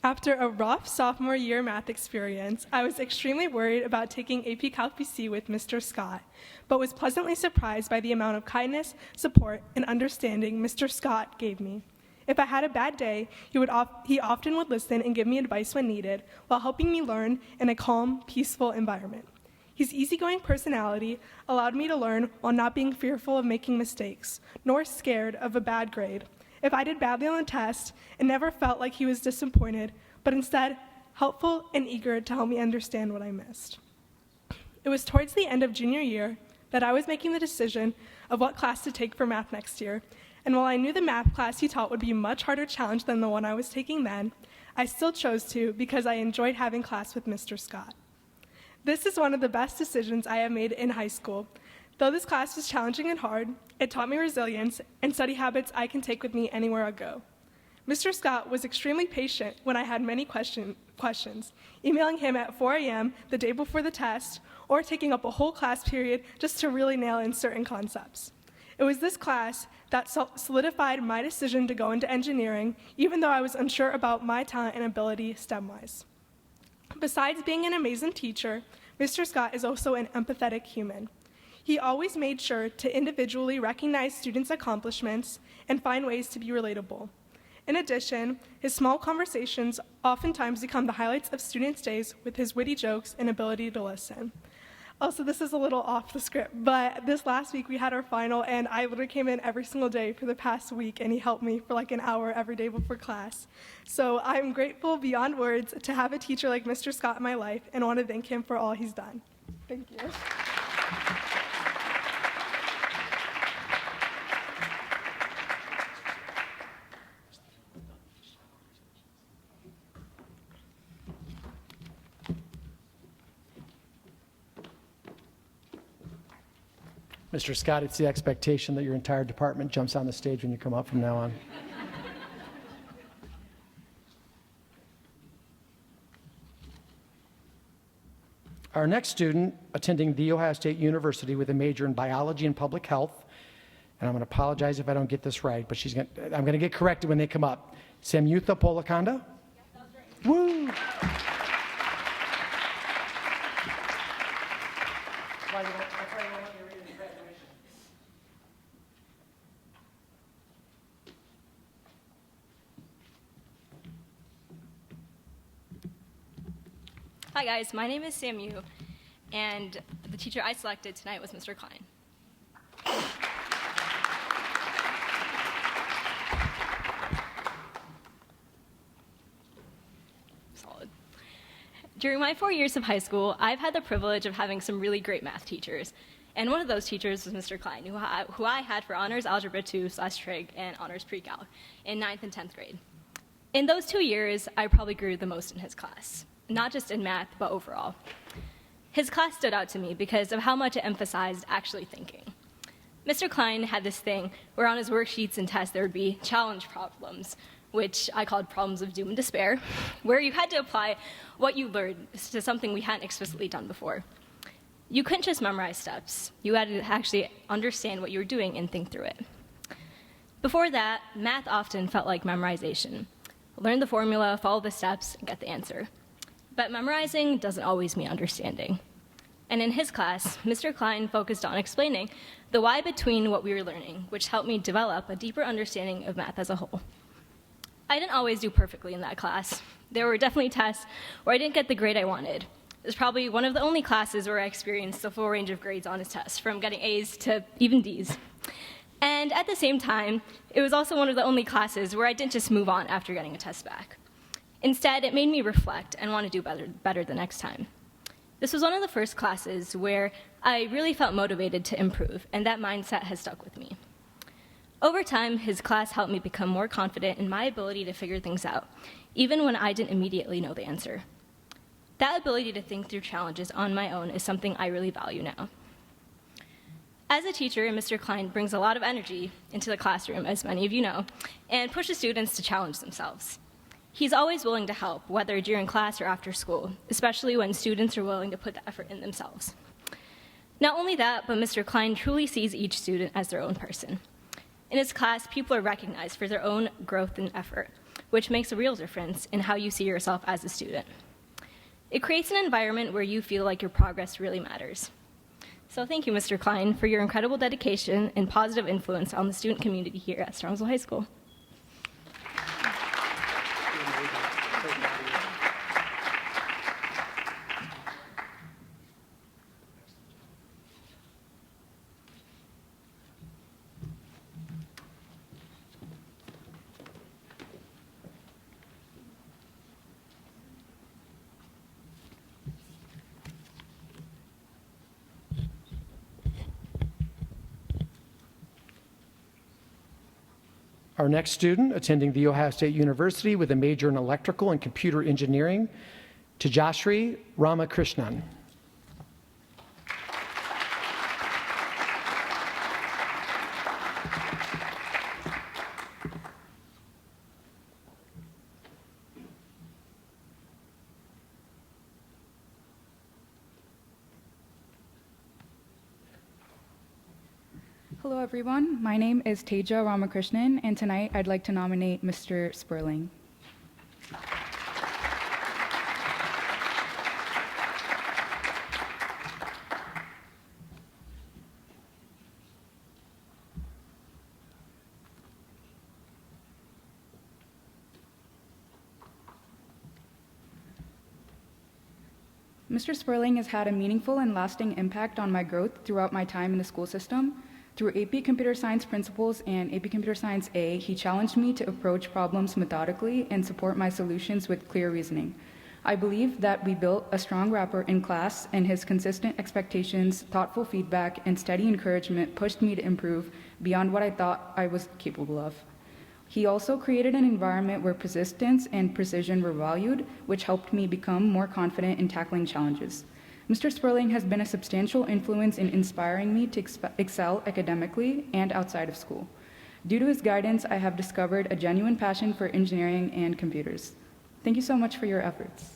After a rough sophomore year math experience, I was extremely worried about taking AP Calc PC with Mr. Scott, but was pleasantly surprised by the amount of kindness, support, and understanding Mr. Scott gave me. If I had a bad day, he often would listen and give me advice when needed, while helping me learn in a calm, peaceful environment. His easygoing personality allowed me to learn while not being fearful of making mistakes, nor scared of a bad grade. If I did badly on the test, it never felt like he was disappointed, but instead helpful and eager to help me understand what I missed. It was towards the end of junior year that I was making the decision of what class to take for math next year, and while I knew the math class he taught would be a much harder challenge than the one I was taking then, I still chose to because I enjoyed having class with Mr. Scott. This is one of the best decisions I have made in high school. Though this class was challenging and hard, it taught me resilience and study habits I can take with me anywhere I go. Mr. Scott was extremely patient when I had many questions, emailing him at 4 a.m. the day before the test, or taking up a whole class period just to really nail in certain concepts. It was this class that solidified my decision to go into engineering, even though I was unsure about my talent and ability STEM-wise. Besides being an amazing teacher, Mr. Scott is also an empathetic human. He always made sure to individually recognize students' accomplishments and find ways to be relatable. In addition, his small conversations oftentimes become the highlights of students' days with his witty jokes and ability to listen. Also, this is a little off the script, but this last week we had our final, and I literally came in every single day for the past week, and he helped me for like an hour every day before class. So I'm grateful beyond words to have a teacher like Mr. Scott in my life, and want to thank him for all he's done. Thank you. Mr. Scott, it's the expectation that your entire department jumps on the stage when you come up from now on. Our next student, attending The Ohio State University with a major in biology and public health, and I'm going to apologize if I don't get this right, but I'm going to get corrected when they come up. Samyutha Polakanda? Yes, that's right. Woo! Hi guys, my name is Samu, and the teacher I selected tonight was Mr. Klein. Solid. During my 4 years of high school, I've had the privilege of having some really great math teachers. And one of those teachers was Mr. Klein, who I had for Honors Algebra 2/Trig and Honors Pre-Calc in 9th and 10th grade. In those 2 years, I probably grew the most in his class, not just in math, but overall. His class stood out to me because of how much it emphasized actually thinking. Mr. Klein had this thing where on his worksheets and tests there would be challenge problems, which I called problems of doom and despair, where you had to apply what you learned to something we hadn't explicitly done before. You couldn't just memorize steps. You had to actually understand what you were doing and think through it. Before that, math often felt like memorization. Learn the formula, follow the steps, and get the answer. But memorizing doesn't always mean understanding. And in his class, Mr. Klein focused on explaining the why between what we were learning, which helped me develop a deeper understanding of math as a whole. I didn't always do perfectly in that class. There were definitely tests where I didn't get the grade I wanted. It was probably one of the only classes where I experienced the full range of grades on his tests, from getting A's to even D's. And at the same time, it was also one of the only classes where I didn't just move on after getting a test back. Instead, it made me reflect and want to do better the next time. This was one of the first classes where I really felt motivated to improve, and that mindset has stuck with me. Over time, his class helped me become more confident in my ability to figure things out, even when I didn't immediately know the answer. That ability to think through challenges on my own is something I really value now. As a teacher, Mr. Klein brings a lot of energy into the classroom, as many of you know, and pushes students to challenge themselves. He's always willing to help, whether during class or after school, especially when students are willing to put the effort in themselves. Not only that, but Mr. Klein truly sees each student as their own person. In his class, people are recognized for their own growth and effort, which makes a real difference in how you see yourself as a student. It creates an environment where you feel like your progress really matters. So thank you, Mr. Klein, for your incredible dedication and positive influence on the student community here at Strongsville High School. Our next student, attending The Ohio State University with a major in electrical and computer engineering, Tejasri Ramakrishnan. Hello, everyone. My name is Teja Ramakrishnan, and tonight I'd like to nominate Mr. Sperling. Mr. Sperling has had a meaningful and lasting impact on my growth throughout my time in the school system. Through AP Computer Science Principles and AP Computer Science A, he challenged me to approach problems methodically and support my solutions with clear reasoning. I believe that we built a strong rapport in class, and his consistent expectations, thoughtful feedback, and steady encouragement pushed me to improve beyond what I thought I was capable of. He also created an environment where persistence and precision were valued, which helped me become more confident in tackling challenges. Mr. Sperling has been a substantial influence in inspiring me to excel academically and outside of school. Due to his guidance, I have discovered a genuine passion for engineering and computers. Thank you so much for your efforts.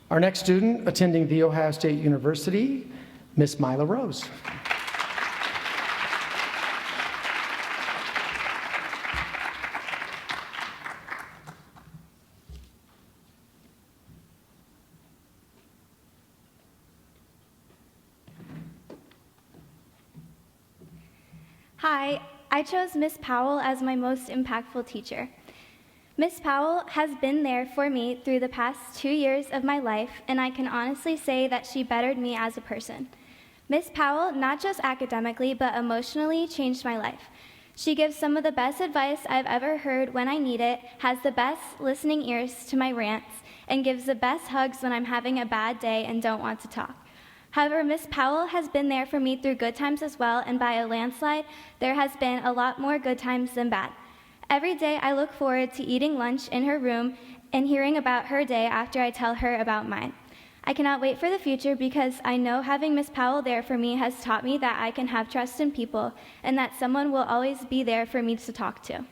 Our next student attending The Ohio State University, Miss Mila Rose. Hi, I chose Miss Powell as my most impactful teacher. Miss Powell has been there for me through the past 2 years of my life, and I can honestly say that she bettered me as a person. Miss Powell, not just academically, but emotionally changed my life. She gives some of the best advice I've ever heard when I need it, has the best listening ears to my rants, and gives the best hugs when I'm having a bad day and don't want to talk. However, Miss Powell has been there for me through good times as well, and by a landslide, there has been a lot more good times than bad. Every day I look forward to eating lunch in her room and hearing about her day after I tell her about mine. I cannot wait for the future because I know having Miss Powell there for me has taught me that I can have trust in people and that someone will always be there for me to talk to.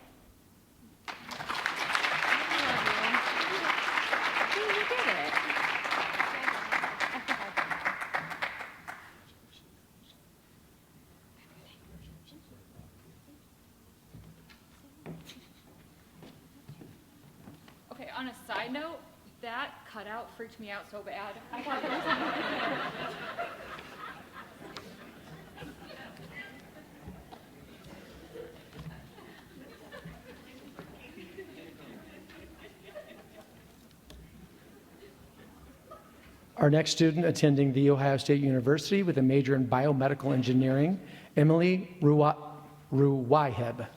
Okay, on a side note, that cutout freaked me out so bad. I thought it was Our next student attending The Ohio State University with a major in biomedical engineering, Emily Ruwayeb.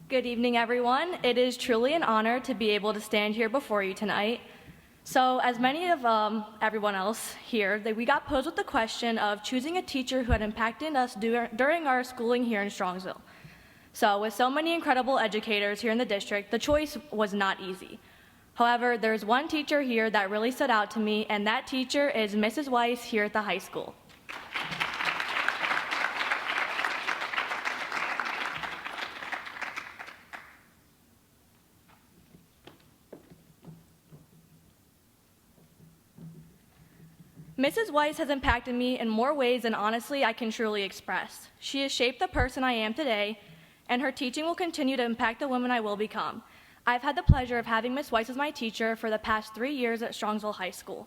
Good evening, everyone. It is truly an honor to be able to stand here before you tonight. So, as many of everyone else here, we got posed with the question of choosing a teacher who had impacted us during our schooling here in Strongsville. So, with so many incredible educators here in the district, the choice was not easy. However, there's one teacher here that really stood out to me, and that teacher is Mrs. Weiss here at the high school. Mrs. Weiss has impacted me in more ways than honestly I can truly express. She has shaped the person I am today, and her teaching will continue to impact the woman I will become. I've had the pleasure of having Miss Weiss as my teacher for the past 3 years at Strongsville High School.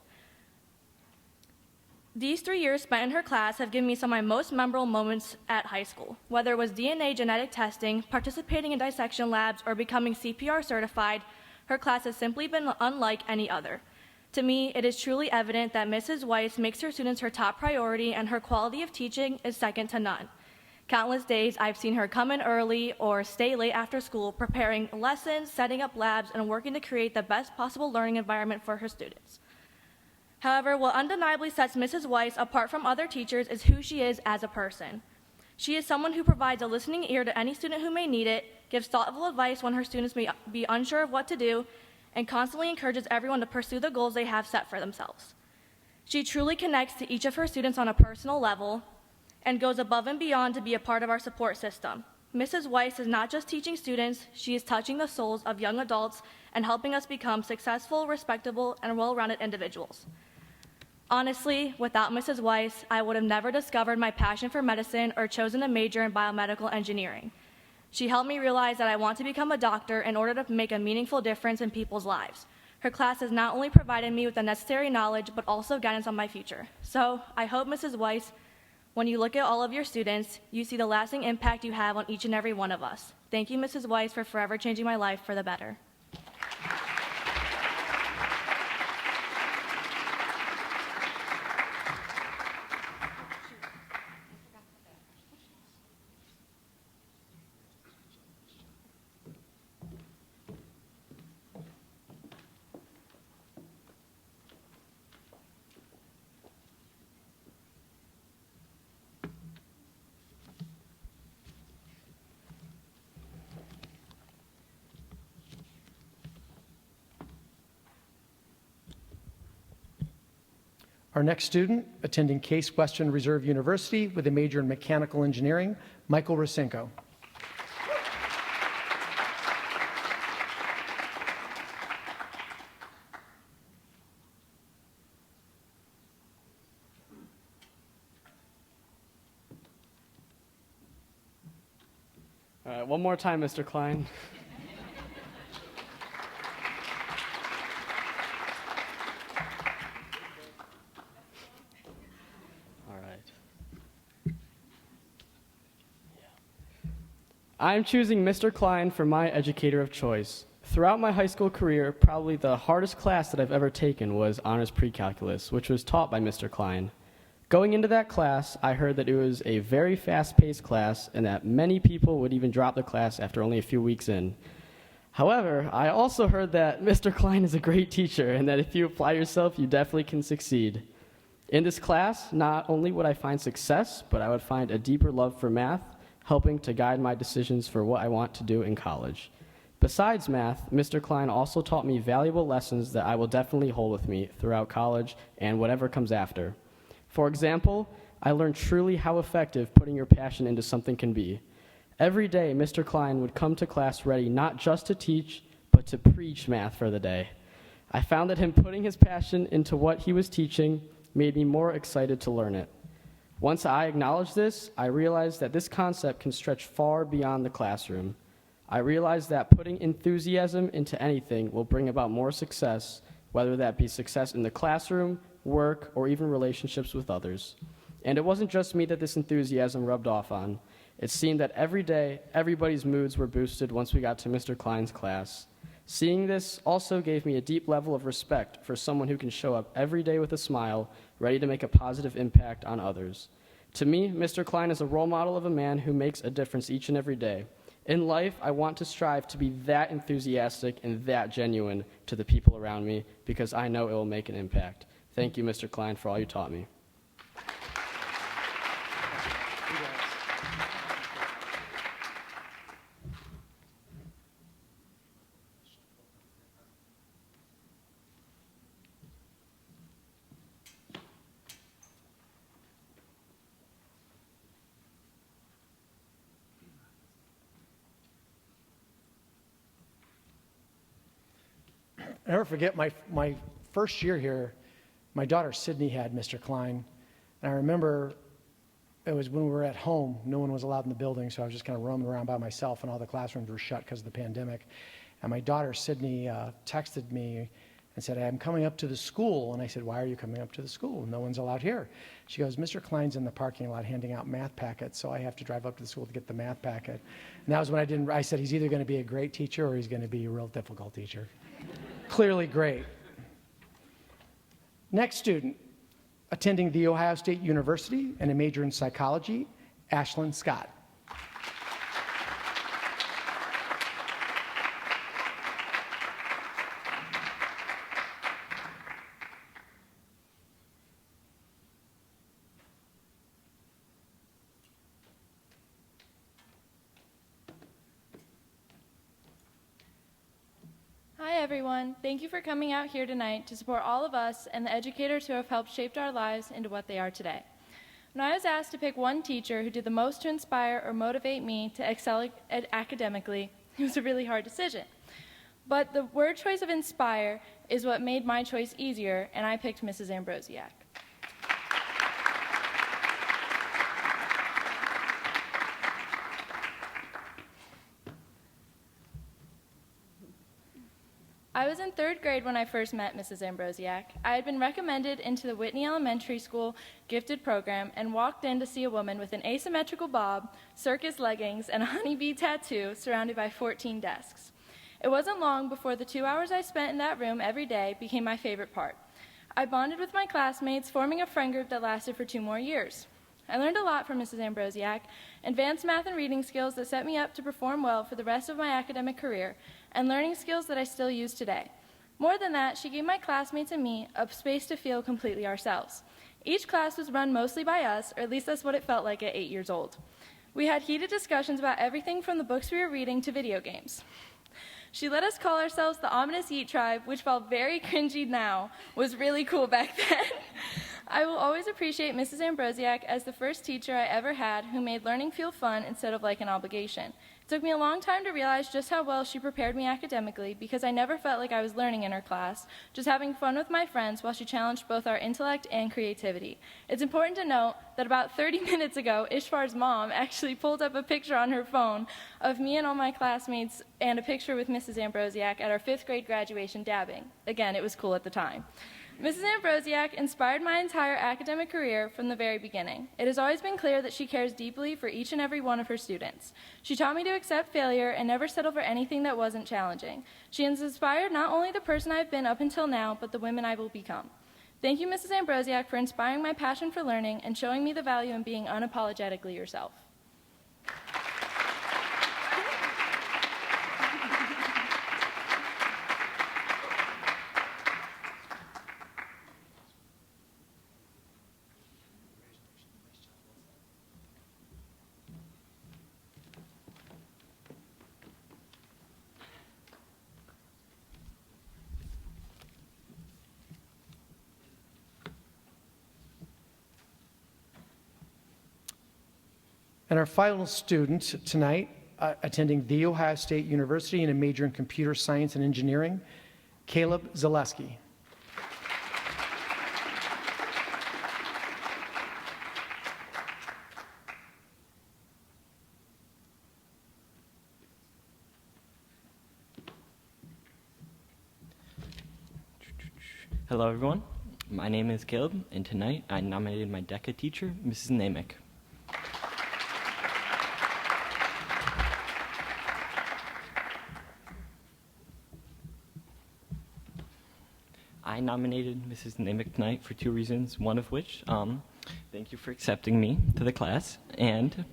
These 3 years spent in her class have given me some of my most memorable moments at high school. Whether it was DNA genetic testing, participating in dissection labs, or becoming CPR certified, her class has simply been unlike any other. To me, it is truly evident that Mrs. Weiss makes her students her top priority, and her quality of teaching is second to none. Countless days I've seen her come in early or stay late after school, preparing lessons, setting up labs, and working to create the best possible learning environment for her students. However, what undeniably sets Mrs. Weiss apart from other teachers is who she is as a person. She is someone who provides a listening ear to any student who may need it, gives thoughtful advice when her students may be unsure of what to do, and constantly encourages everyone to pursue the goals they have set for themselves. She truly connects to each of her students on a personal level and goes above and beyond to be a part of our support system. Mrs. Weiss is not just teaching students, she is touching the souls of young adults and helping us become successful, respectable, and well-rounded individuals. Honestly, without Mrs. Weiss, I would have never discovered my passion for medicine or chosen a major in biomedical engineering. She helped me realize that I want to become a doctor in order to make a meaningful difference in people's lives. Her class has not only provided me with the necessary knowledge, but also guidance on my future. So I hope, Mrs. Weiss, when you look at all of your students, you see the lasting impact you have on each and every one of us. Thank you, Mrs. Weiss, for forever changing my life for the better. Our next student, attending Case Western Reserve University with a major in mechanical engineering, Michael Rosenko. All right, one more time, Mr. Klein. I'm choosing Mr. Klein for my educator of choice. Throughout my high school career, probably the hardest class that I've ever taken was Honors Pre-Calculus, which was taught by Mr. Klein. Going into that class, I heard that it was a very fast-paced class and that many people would even drop the class after only a few weeks in. However, I also heard that Mr. Klein is a great teacher and that if you apply yourself, you definitely can succeed. In this class, not only would I find success, but I would find a deeper love for math, helping to guide my decisions for what I want to do in college. Besides math, Mr. Klein also taught me valuable lessons that I will definitely hold with me throughout college and whatever comes after. For example, I learned truly how effective putting your passion into something can be. Every day, Mr. Klein would come to class ready not just to teach, but to preach math for the day. I found that him putting his passion into what he was teaching made me more excited to learn it. Once I acknowledged this, I realized that this concept can stretch far beyond the classroom. I realized that putting enthusiasm into anything will bring about more success, whether that be success in the classroom, work, or even relationships with others. And it wasn't just me that this enthusiasm rubbed off on. It seemed that every day, everybody's moods were boosted once we got to Mr. Klein's class. Seeing this also gave me a deep level of respect for someone who can show up every day with a smile, ready to make a positive impact on others. To me, Mr. Klein is a role model of a man who makes a difference each and every day. In life, I want to strive to be that enthusiastic and that genuine to the people around me because I know it will make an impact. Thank you, Mr. Klein, for all you taught me. I never forget my first year here. my daughter Sydney had Mr. Klein, and I remember it was when we were at home. No one was allowed in the building, so I was just kind of roaming around by myself, and all the classrooms were shut because of the pandemic. And my daughter Sydney texted me and said, I'm coming up to the school. And I said, why are you coming up to the school? No one's allowed here. She goes, Mr. Klein's in the parking lot handing out math packets, so I have to drive up to the school to get the math packet. And that was when I said, he's either going to be a great teacher or he's going to be a real difficult teacher. Clearly great. Next student, attending The Ohio State University and a major in psychology, Ashlyn Scott. Hi everyone, thank you for coming out here tonight to support all of us and the educators who have helped shape our lives into what they are today. When I was asked to pick one teacher who did the most to inspire or motivate me to excel academically, it was a really hard decision. But the word choice of inspire is what made my choice easier, and I picked Mrs. Ambrosiak. I was in 3rd grade when I first met Mrs. Ambrosiak. I had been recommended into the Whitney Elementary School gifted program and walked in to see a woman with an asymmetrical bob, circus leggings, and a honeybee tattoo surrounded by 14 desks. It wasn't long before the 2 hours I spent in that room every day became my favorite part. I bonded with my classmates, forming a friend group that lasted for 2 more years. I learned a lot from Mrs. Ambrosiak, advanced math and reading skills that set me up to perform well for the rest of my academic career, and learning skills that I still use today. More than that, she gave my classmates and me a space to feel completely ourselves. Each class was run mostly by us, or at least that's what it felt like at 8 years old. We had heated discussions about everything from the books we were reading to video games. She let us call ourselves the Ominous Yeet Tribe, which felt very cringy now, was really cool back then. I will always appreciate Mrs. Ambrosiak as the first teacher I ever had who made learning feel fun instead of like an obligation. It took me a long time to realize just how well she prepared me academically because I never felt like I was learning in her class, just having fun with my friends while she challenged both our intellect and creativity. It's important to note that about 30 minutes ago, Ishfar's mom actually pulled up a picture on her phone of me and all my classmates and a picture with Mrs. Ambrosiak at our 5th grade graduation dabbing. Again, it was cool at the time. Mrs. Ambrosiak inspired my entire academic career from the very beginning. It has always been clear that she cares deeply for each and every one of her students. She taught me to accept failure and never settle for anything that wasn't challenging. She has inspired not only the person I've been up until now, but the women I will become. Thank you, Mrs. Ambrosiak, for inspiring my passion for learning and showing me the value in being unapologetically yourself. And our final student tonight, attending The Ohio State University and a major in computer science and engineering, Caleb Zaleski. Hello, everyone. My name is Caleb, and tonight I nominated my DECA teacher, Mrs. Namick. I nominated Mrs. Namick tonight for 2 reasons, one of which, thank you for accepting me to the class, and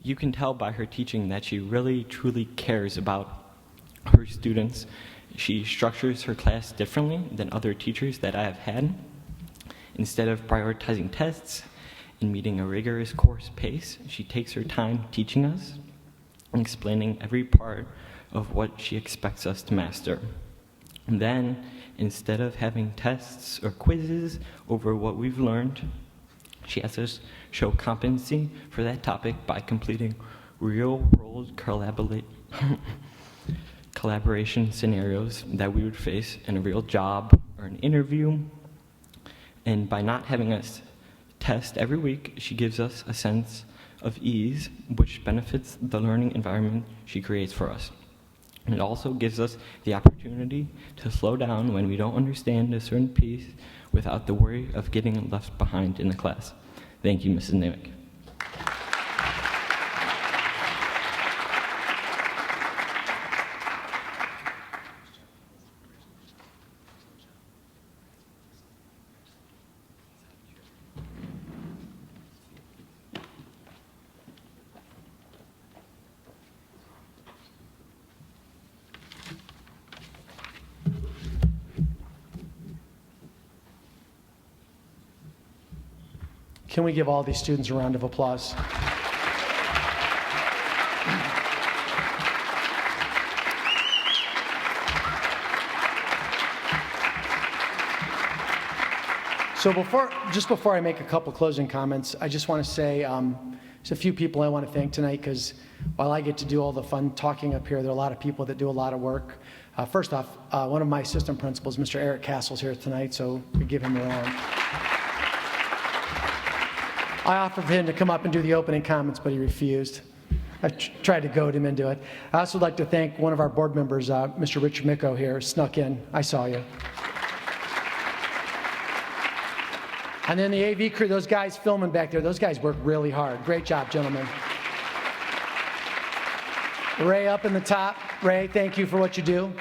you can tell by her teaching that she really, truly cares about her students. She structures her class differently than other teachers that I have had. Instead of prioritizing tests and meeting a rigorous course pace, she takes her time teaching us and explaining every part of what she expects us to master. And then, instead of having tests or quizzes over what we've learned, she has us show competency for that topic by completing real-world collaboration scenarios that we would face in a real job or an interview And by not having us test every week, she gives us a sense of ease, which benefits the learning environment she creates for us. And it also gives us the opportunity to slow down when we don't understand a certain piece without the worry of getting left behind in the class. Thank you, Mrs. Nimick. Can we give all these students a round of applause? So just before I make a couple closing comments, I just want to say there's a few people I want to thank tonight, because while I get to do all the fun talking up here, there are a lot of people that do a lot of work. First off, one of my assistant principals, Mr. Eric Castle's here tonight, so we give him a round. I offered for him to come up and do the opening comments, but he refused. I tried to goad him into it. I also would like to thank one of our board members, Mr. Richard Micco here, snuck in. I saw you. And then the AV crew, those guys filming back there, those guys work really hard. Great job, gentlemen. Ray up in the top. Ray, thank you for what you do.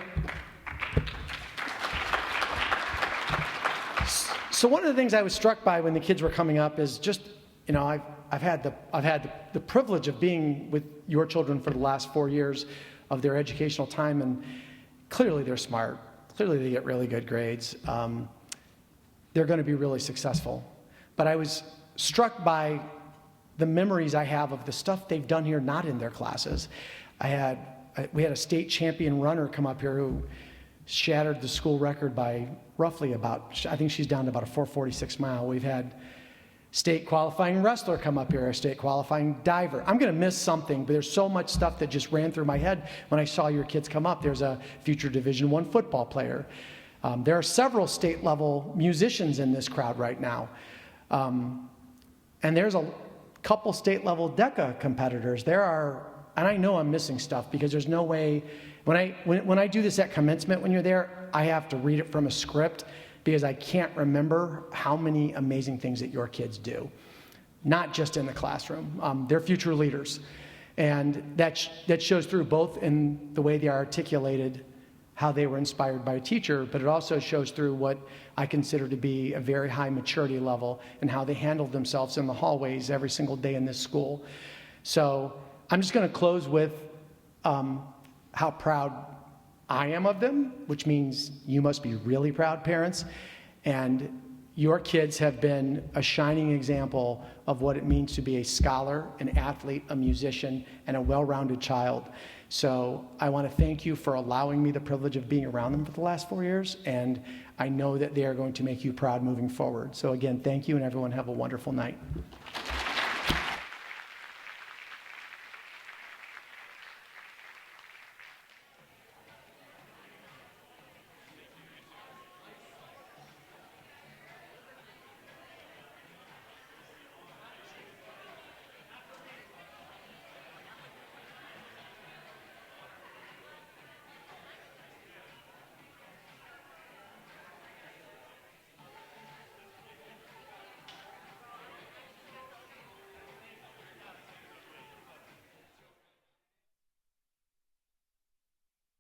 So one of the things I was struck by when the kids were coming up is just, you know, I've had the privilege of being with your children for the last 4 years of their educational time, and clearly they're smart. Clearly they get really good grades. They're going to be really successful. But I was struck by the memories I have of the stuff they've done here not in their classes. We had a state champion runner come up here who shattered the school record by roughly about, I think she's down to about a 4:46 mile. We've had state qualifying wrestler come up here, a state qualifying diver. I'm going to miss something, but there's so much stuff that just ran through my head when I saw your kids come up. There's a future Division I football player. There are several state-level musicians in this crowd right now. And there's a couple state-level DECA competitors. And I know I'm missing stuff because there's no way, when I do this at commencement when you're there, I have to read it from a script because I can't remember how many amazing things that your kids do, not just in the classroom. They're future leaders. And that shows through both in the way they are articulated, how they were inspired by a teacher, but it also shows through what I consider to be a very high maturity level and how they handled themselves in the hallways every single day in this school. So I'm just going to close with how proud I am of them, which means you must be really proud parents. And your kids have been a shining example of what it means to be a scholar, an athlete, a musician, and a well-rounded child. So I want to thank you for allowing me the privilege of being around them for the last 4 years, and I know that they are going to make you proud moving forward. So again, thank you, and everyone have a wonderful night.